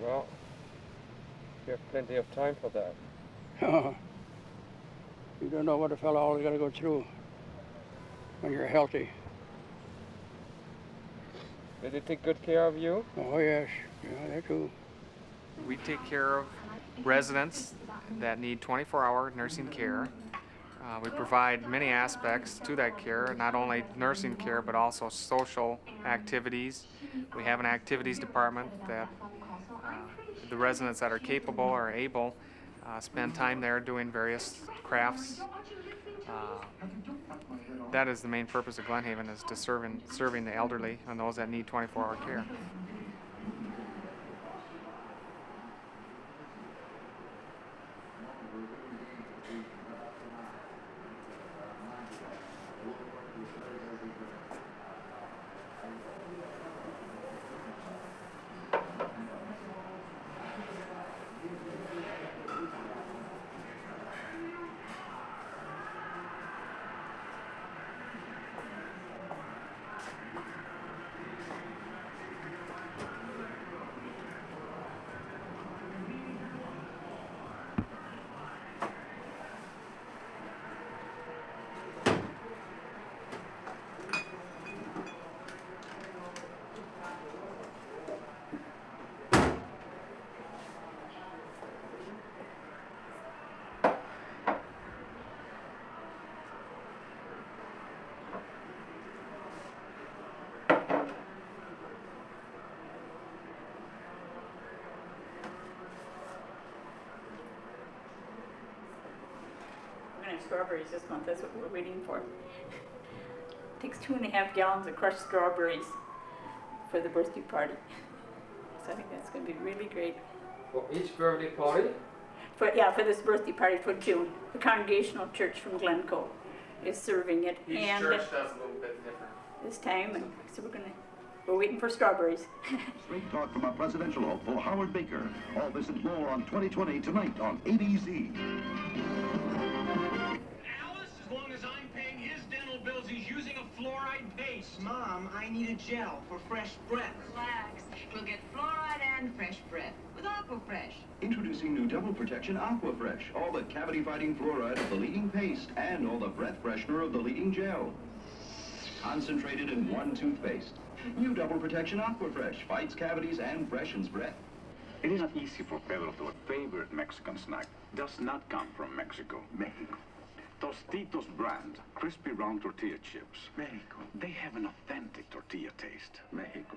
Well, you have plenty of time for that. You don't know what a fellow always got to go through when you're healthy. Did they take good care of you? Oh, yes. Yeah, they do. We take care of residents that need 24-hour nursing care. We provide many aspects to that care, not only nursing care, but also social activities. We have an activities department that the residents that are capable or able spend time there doing various crafts. That is the main purpose of Glenhaven, is to serving the elderly and those that need 24-hour care. Strawberries this month, that's what we're waiting for. It takes 2.5 gallons of crushed strawberries for the birthday party. So I think that's going to be really great. For each birthday party? For this birthday party for June. The Congregational Church from Glencoe is serving it. Each church does a little bit different. This time, and so we're waiting for strawberries. Straight talk from our presidential hopeful, Howard Baker. All this and more on 2020 tonight on ABC. As long as I'm paying his dental bills, he's using a fluoride paste. Mom, I need a gel for fresh breath. Relax. We'll get fluoride and fresh breath with Aquafresh. Introducing new Double Protection Aquafresh. All the cavity-fighting fluoride of the leading paste and all the breath freshener of the leading gel. Concentrated in one toothpaste. New Double Protection Aquafresh fights cavities and freshens breath. It is not easy for Pedro to a favorite Mexican snack does not come from Mexico. Mexico. Tostitos brand, crispy round tortilla chips. Mexico. They have an authentic tortilla taste. Mexico.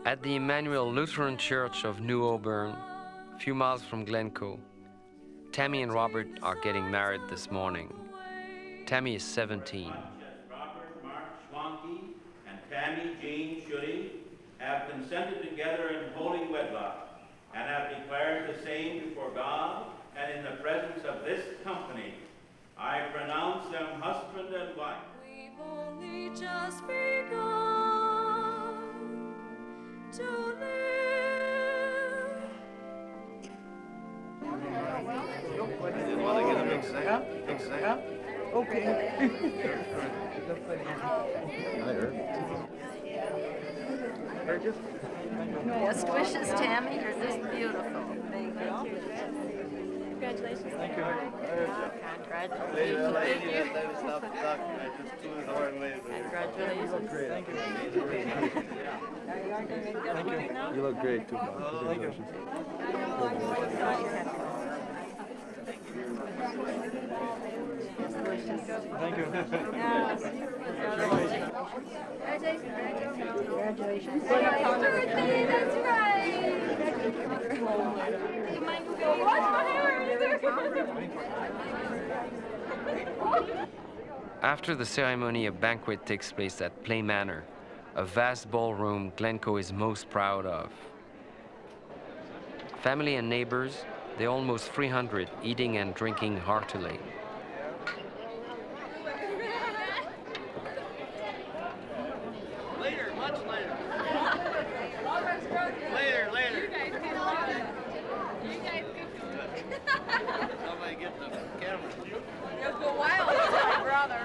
At the Emmanuel Lutheran Church of New Auburn, a few miles from Glencoe, Tammy and Robert are getting married this morning. Tammy is 17. Robert Mark Schwanke and Tammy Jean Schutte have consented together in holy wedlock and have declared the same before God and in the presence of this company. I pronounce them husband and wife. We've only just begun to live. Okay. Best wishes, Tammy. You're just beautiful. Thank you. Congratulations. Thank you. Congratulations. Thank you. Congratulations. You look great. Thank you. Thank you. You look great too. Congratulations. Thank you. Congratulations. Birthday, that's right. Watch my hair. After the ceremony, a banquet takes place at Play Manor, a vast ballroom Glencoe is most proud of. Family and neighbors, they're almost 300, eating and drinking heartily. Later, much later. Later. You guys could Somebody get the camera. You'll go wild with my brother.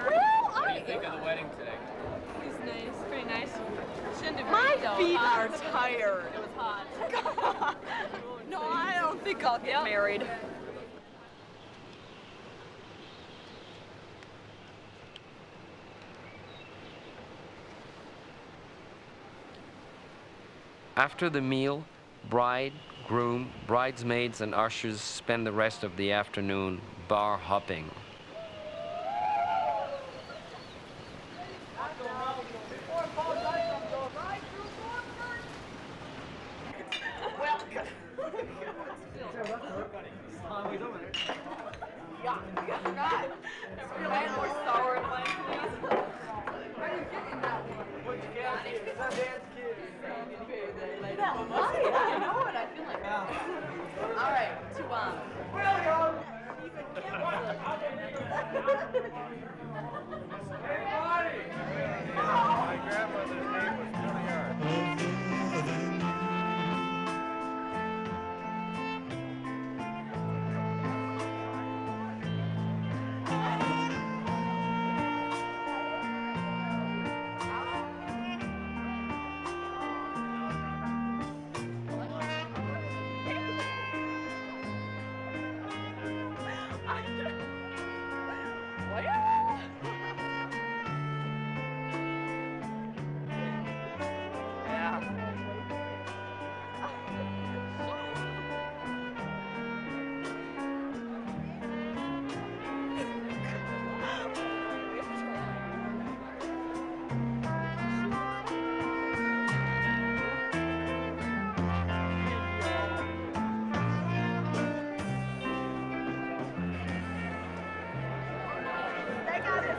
What do you think of the wedding today? He's nice, pretty nice. Shouldn't have My been, though. feet Hot. are tired. It was hot. No, I don't think I'll get married. After the meal, bride, groom, bridesmaids, and ushers spend the rest of the afternoon bar hopping.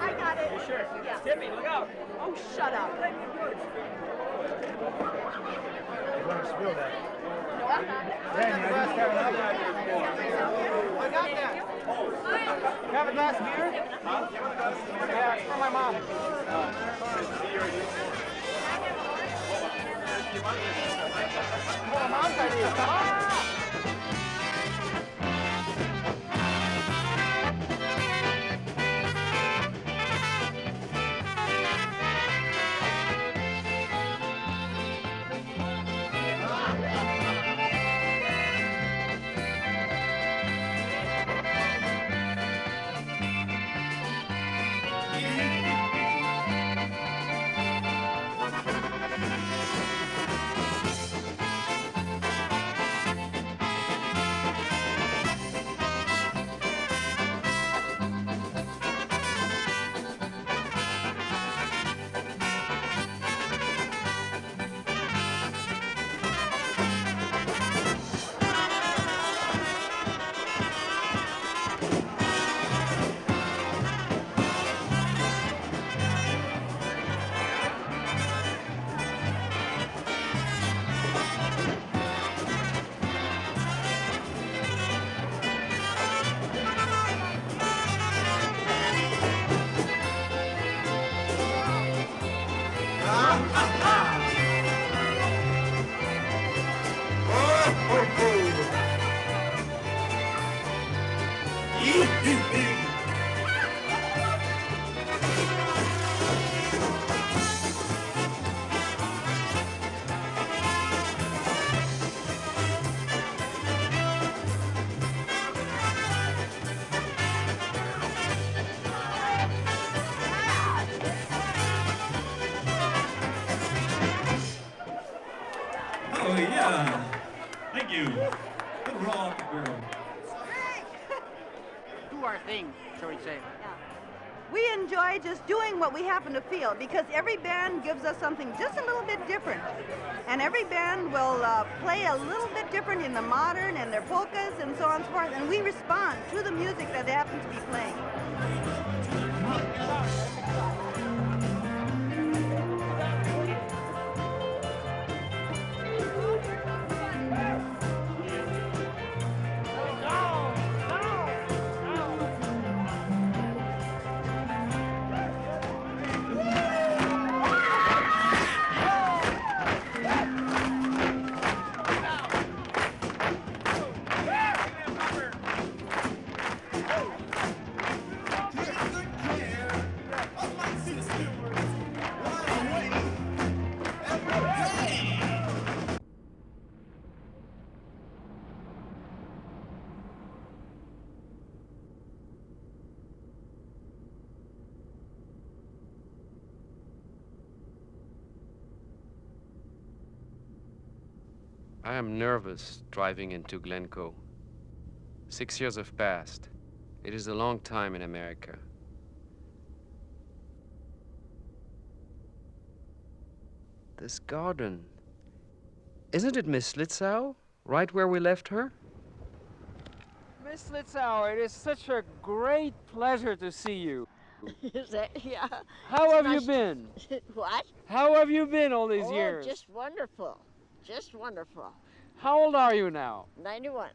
I got it. You sure? Yeah. Tippy, look out. Oh, shut up. You want to spill that? No, I'm not. I got that. You have a glass of beer? Huh? Yeah, it's for my mom. Oh, mom's idea. Ah! Oh, yeah. Thank you. Good rock, girl. Do our thing, shall we say. We enjoy just doing what we happen to feel because every band gives us something just a little bit different. And every band will play a little bit different in the modern and their polkas and so on and so forth. And we respond to the music that they happen to be playing. I am nervous driving into Glencoe. 6 years have passed. It is a long time in America. This garden. Isn't it Miss Litzau? Right where we left her? Miss Litzau, it is such a great pleasure to see you. Is that, yeah. How It's have nice you been? What? How have you been all these Oh, years? just wonderful. Just wonderful. How old are you now? 91.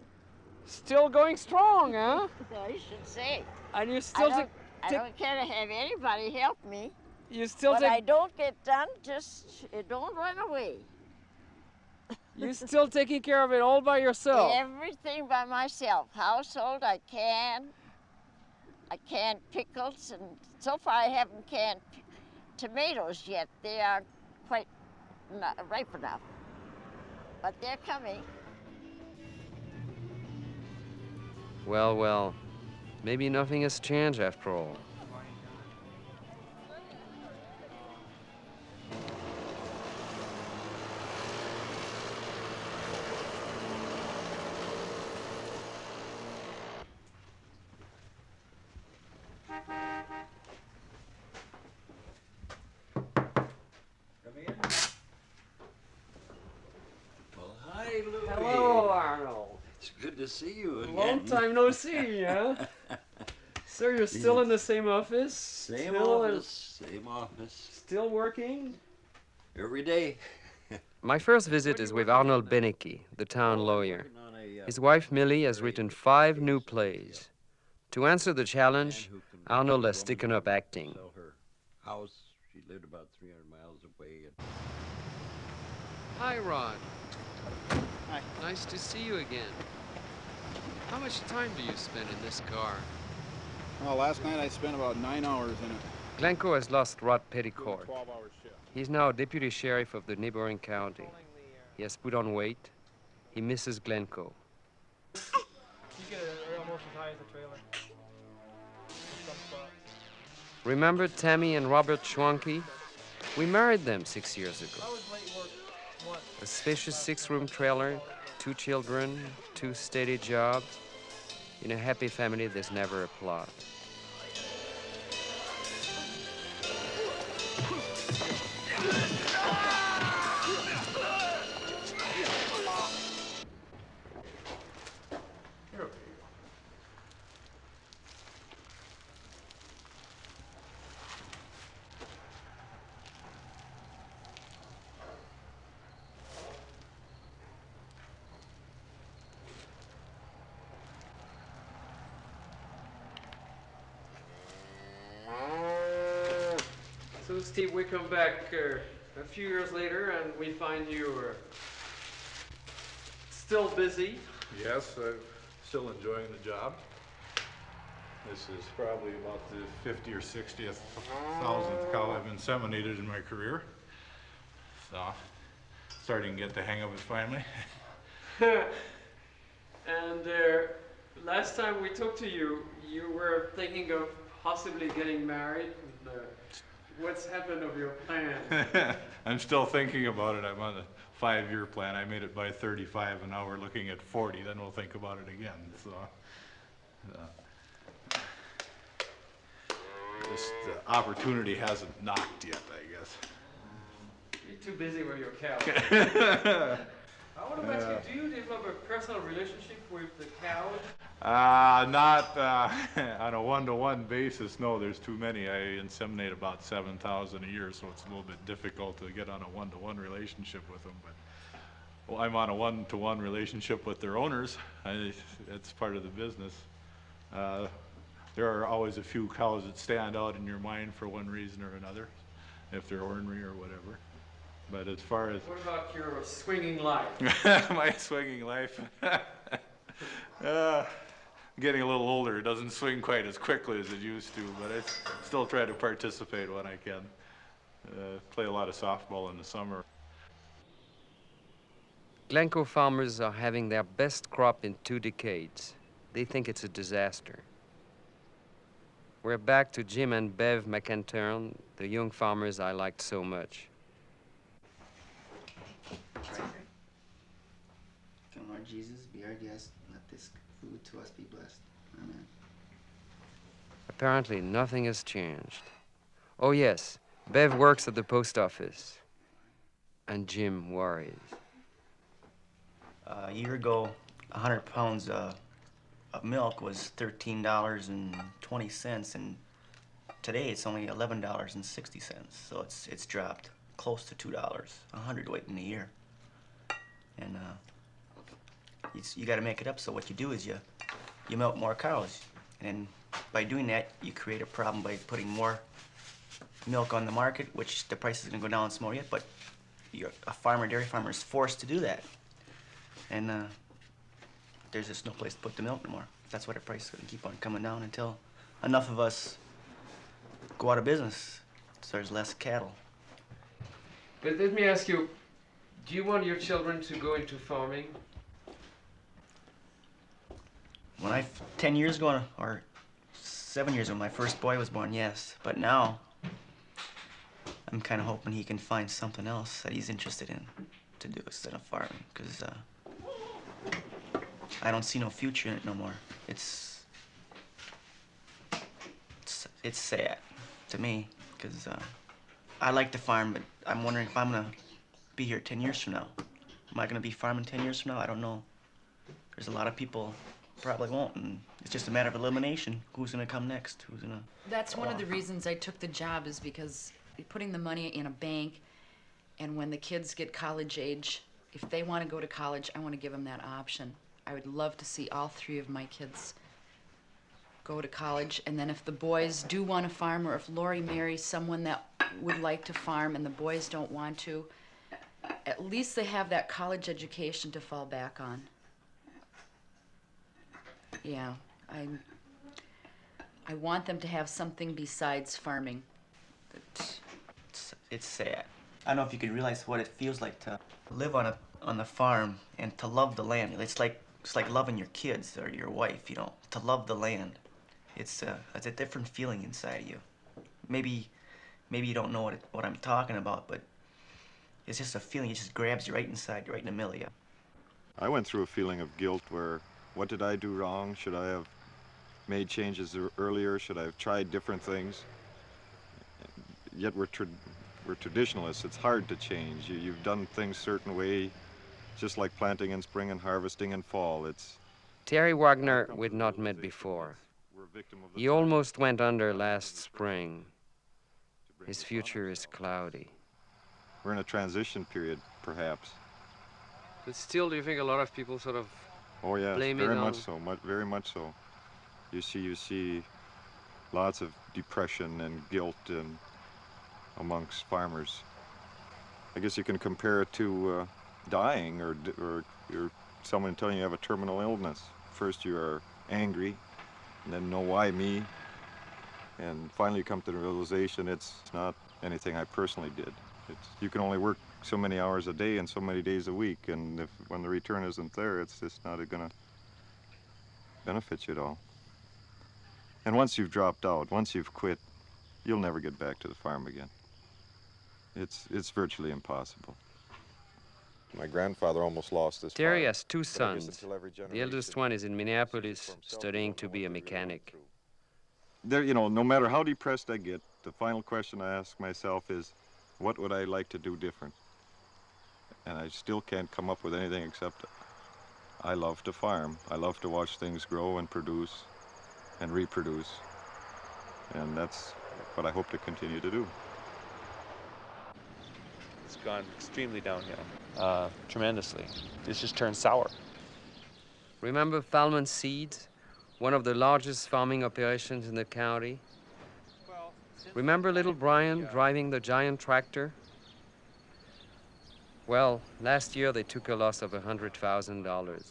Still going strong, huh? No, you should say. And you still I don't care to have anybody help me. You still what take... I don't get done, just it don't run away. You still taking care of it all by yourself? Everything by myself. Household, I can pickles, and so far I haven't canned tomatoes yet. They are quite not ripe enough, but they're coming. Well, well, maybe nothing has changed after all. Hi, Louie. Hello, Arnold. It's good to see you again. Long time no see, huh? Sir, you're still in the same office? Same office. Still working? Every day. My first visit is with Arnold Benecke, the town lawyer. His wife Millie has written 5 new plays. To answer the challenge, Arnold has taken up acting. Her house, she lived about 300 miles away. Hi, Rod. Hi. Nice to see you again. How much time do you spend in this car? Well, last night I spent about 9 hours in it. Glencoe has lost Rod Petticourt. 12-hour shift. He's now deputy sheriff of the neighboring county. He has put on weight. He misses Glencoe. You get almost as high as the trailer. Some spots. Remember Tammy and Robert Schwanke? We married them 6 years ago. How was late work? What? A spacious 6-room trailer, 2 children, 2 steady jobs. In a happy family, there's never a plot. So, Steve, we come back a few years later and we find you still busy. Yes, I'm still enjoying the job. This is probably about the 50 or 60th thousandth cow I've inseminated in my career. So, starting to get the hang of it finally. And last time we talked to you, you were thinking of possibly getting married. What's happened of your plan? I'm still thinking about it. I'm on a 5-year plan. I made it by 35, and now we're looking at 40. Then we'll think about it again. So, just the opportunity hasn't knocked yet, I guess. You're too busy with your cows. I want to ask you, do you develop a personal relationship with the cows? Not on a one-to-one basis. No, there's too many. I inseminate about 7,000 a year, so it's a little bit difficult to get on a one-to-one relationship with them. But well, I'm on a one-to-one relationship with their owners. It's part of the business. There are always a few cows that stand out in your mind for one reason or another, if they're ornery or whatever. But as far as... What about your swinging life? My swinging life? Getting a little older. It doesn't swing quite as quickly as it used to, but I still try to participate when I can. Play a lot of softball in the summer. Glencoe farmers are having their best crop in 2 decades. They think it's a disaster. We're back to Jim and Bev McIntern, the young farmers I liked so much. Come, Lord Jesus, be our guest. Let this food to us be blessed. Amen. Apparently, nothing has changed. Oh yes, Bev works at the post office. And Jim worries. A year ago, 100 pounds of milk was $13.20, and today it's only $11.60. So it's dropped close to $2 a hundredweight in a year. And you got to make it up. So what you do is you milk more cows, and by doing that you create a problem by putting more milk on the market, which the price is going to go down some more yet. But a dairy farmer is forced to do that, and there's just no place to put the milk anymore. That's why the price is going to keep on coming down until enough of us go out of business, so there's less cattle. But let me ask you, do you want your children to go into farming? When 10 years ago, or 7 years ago, my first boy was born, yes. But now, I'm kind of hoping he can find something else that he's interested in to do instead of farming, because I don't see no future in it no more. It's sad to me, because I like to farm, but I'm wondering if I'm gonna be here 10 years from now. Am I gonna be farming 10 years from now? I don't know. There's a lot of people probably won't, and it's just a matter of elimination. Who's gonna come next? Who's gonna... That's one of the reasons I took the job, is because putting the money in a bank, and when the kids get college age, if they want to go to college, I want to give them that option. I would love to see all 3 of my kids go to college, and then if the boys do want to farm, or if Lori marries someone that would like to farm and the boys don't want to, at least they have that college education to fall back on. Yeah, I want them to have something besides farming. It's sad. I don't know if you could realize what it feels like to live on the farm and to love the land. It's like loving your kids or your wife, you know, to love the land. It's a different feeling inside of you. Maybe you don't know what I'm talking about, but it's just a feeling. It just grabs you right inside, right in the middle of you. I went through a feeling of guilt where, what did I do wrong? Should I have made changes earlier? Should I have tried different things? Yet we're traditionalists. It's hard to change. You've done things a certain way, just like planting in spring and harvesting in fall. Terry Wagner we'd not met before. He almost went under last spring. His future is cloudy. We're in a transition period, perhaps. But still, do you think a lot of people sort of blame it on... very much so, very much so. You see lots of depression and guilt amongst farmers. I guess you can compare it to dying or someone telling you have a terminal illness. First you are angry, and then know why me, and finally you come to the realization it's not anything I personally did. You can only work so many hours a day and so many days a week, and when the return isn't there, it's just not going to benefit you at all. And once you've dropped out, once you've quit, you'll never get back to the farm again. It's virtually impossible. My grandfather almost lost his Terry farm, has two but I guess sons. until every The eldest generation one is in Minneapolis, for himself, studying you to don't know be a what they're really mechanic. There, you know, no matter how depressed I get, the final question I ask myself is, what would I like to do different? And I still can't come up with anything except I love to farm. I love to watch things grow and produce and reproduce. And that's what I hope to continue to do. It's gone extremely downhill, tremendously. It's just turned sour. Remember Falmouth Seeds, one of the largest farming operations in the county? Remember little Brian driving the giant tractor? Well, last year they took a loss of $100,000.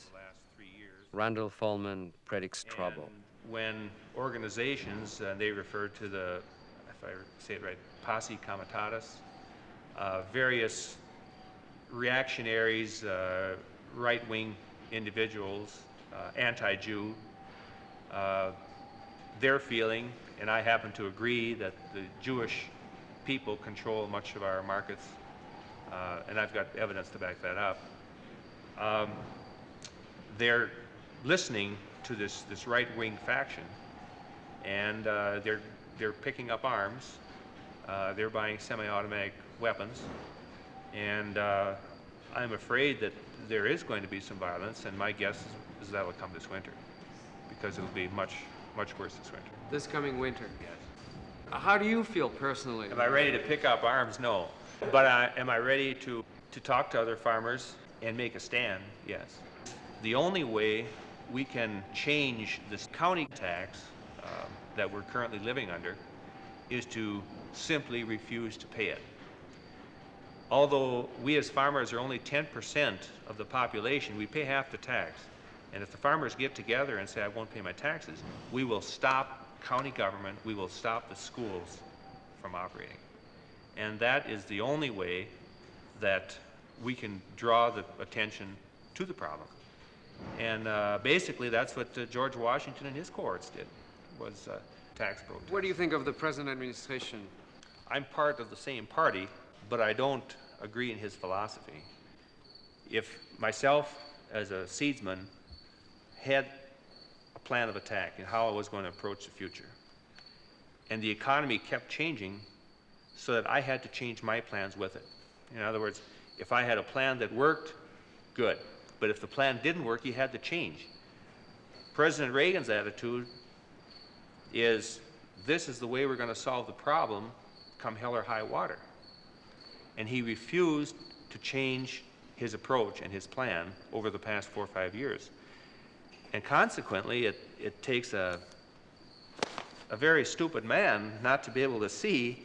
Randall Folman predicts trouble. When organizations, they refer to the, if I say it right, posse comitatus, various reactionaries, right-wing individuals, anti-Jew, they're feeling, and I happen to agree, that the Jewish people control much of our markets, and I've got evidence to back that up. They're listening to this right-wing faction, and they're picking up arms. They're buying semi-automatic weapons, and I'm afraid that there is going to be some violence, and my guess is that'll come this winter, because it'll be much worse this winter. This coming winter? Yes. How do you feel personally? Am I ready to pick up arms? No. But am I ready to talk to other farmers and make a stand? Yes. The only way we can change this county tax that we're currently living under is to simply refuse to pay it. Although we as farmers are only 10% of the population, we pay half the tax. And if the farmers get together and say, I won't pay my taxes, we will stop county government, we will stop the schools from operating. And that is the only way that we can draw the attention to the problem. And basically that's what George Washington and his cohorts did, was tax protest. What do you think of the present administration? I'm part of the same party, but I don't agree in his philosophy. If myself, as a seedsman, had a plan of attack and how I was going to approach the future, and the economy kept changing so that I had to change my plans with it. In other words, if I had a plan that worked, good. But if the plan didn't work, you had to change. President Reagan's attitude is, this is the way we're going to solve the problem, come hell or high water. And he refused to change his approach and his plan over the past 4 or 5 years. And consequently, it takes a very stupid man not to be able to see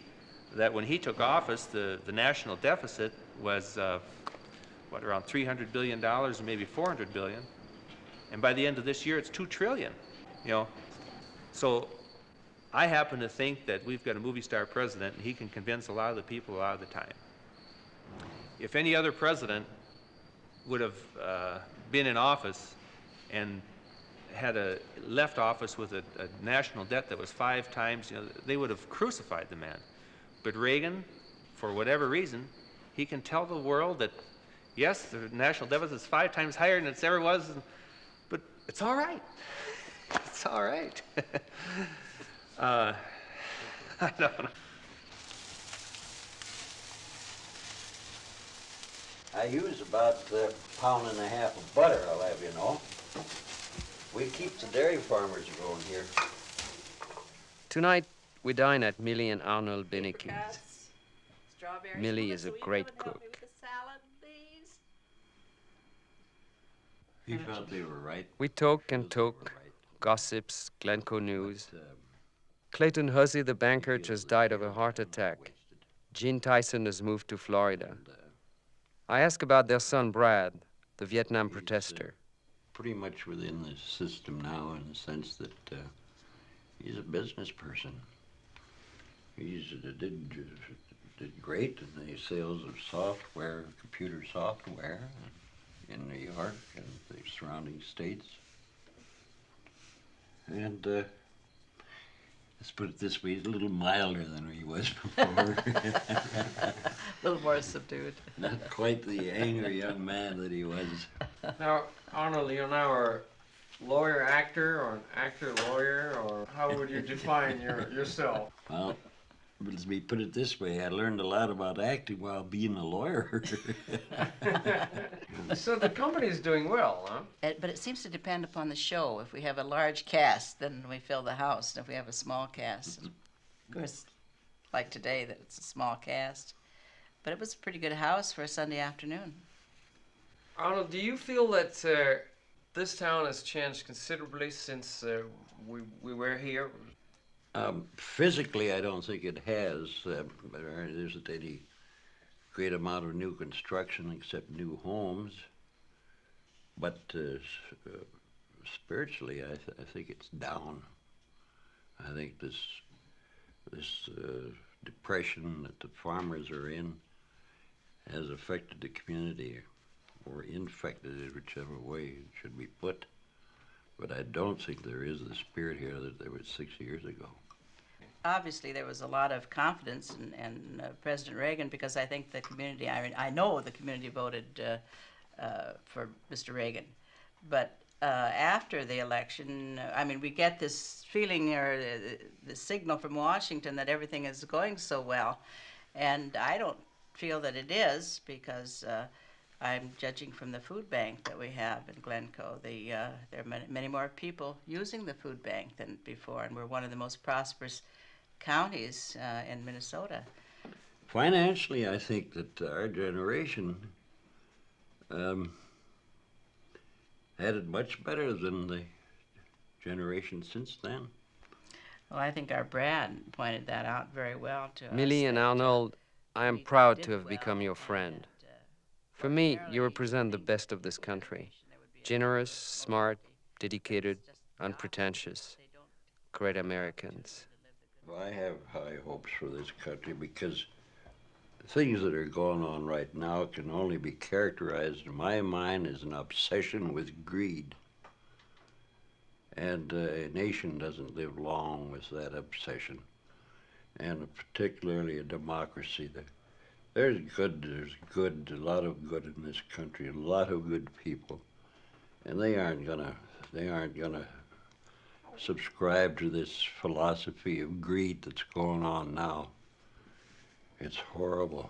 that when he took office, the national deficit was, around $300 billion, or maybe $400 billion. And by the end of this year, it's $2 trillion, you know. So I happen to think that we've got a movie star president, and he can convince a lot of the people a lot of the time. If any other president would have been in office and had left office with a national debt that was 5 times, you know, they would have crucified the man. But Reagan, for whatever reason, he can tell the world that, yes, the national deficit is 5 times higher than it ever was, but it's all right. It's all right. I don't know. I use about a pound and a half of butter, I'll have you know. We keep the dairy farmers going here. Tonight, we dine at Millie and Arnold Binnicky's. Millie is a great cook. He felt they were right. We talk and talk, gossips, Glencoe news. Clayton Hussey, the banker, just died of a heart attack. Gene Tyson has moved to Florida. I ask about their son, Brad, the Vietnam protester. Pretty much within the system now in the sense that he's a business person. He did great in the sales of software, computer software in New York and the surrounding states. And let's put it this way, he's a little milder than he was before. A little more subdued. Not quite the angry young man that he was. Now, Arnold, you're now a lawyer actor or an actor lawyer, or how would you define yourself? Well, let me put it this way, I learned a lot about acting while being a lawyer. So the company's doing well, huh? But it seems to depend upon the show. If we have a large cast, then we fill the house. And if we have a small cast, of course, like today, that it's a small cast. But it was a pretty good house for a Sunday afternoon. Arnold, do you feel that this town has changed considerably since we were here? Physically, I don't think it has. There isn't any great amount of new construction except new homes. But spiritually, I think it's down. I think this depression that the farmers are in has affected the community, or infected it, whichever way it should be put. But I don't think there is the spirit here that there was 6 years ago. Obviously, there was a lot of confidence in President Reagan, because I think the community, I know the community voted for Mr. Reagan. But after the election, I mean, we get this feeling or the signal from Washington that everything is going so well. And I don't feel that it is, because I'm judging from the food bank that we have in Glencoe. There are many more people using the food bank than before, and we're one of the most prosperous counties in Minnesota. Financially, I think that our generation had it much better than the generation since then. Well, I think our Brad pointed that out very well to us. Millie and Arnold, I am proud to have become your friend. For me, you represent the best of this country. Generous, smart, dedicated, unpretentious. Great Americans. I have high hopes for this country, because things that are going on right now can only be characterized, in my mind, as an obsession with greed. And a nation doesn't live long with that obsession, and particularly a democracy. There's a lot of good in this country, a lot of good people, and they aren't gonna subscribe to this philosophy of greed that's going on now. It's horrible.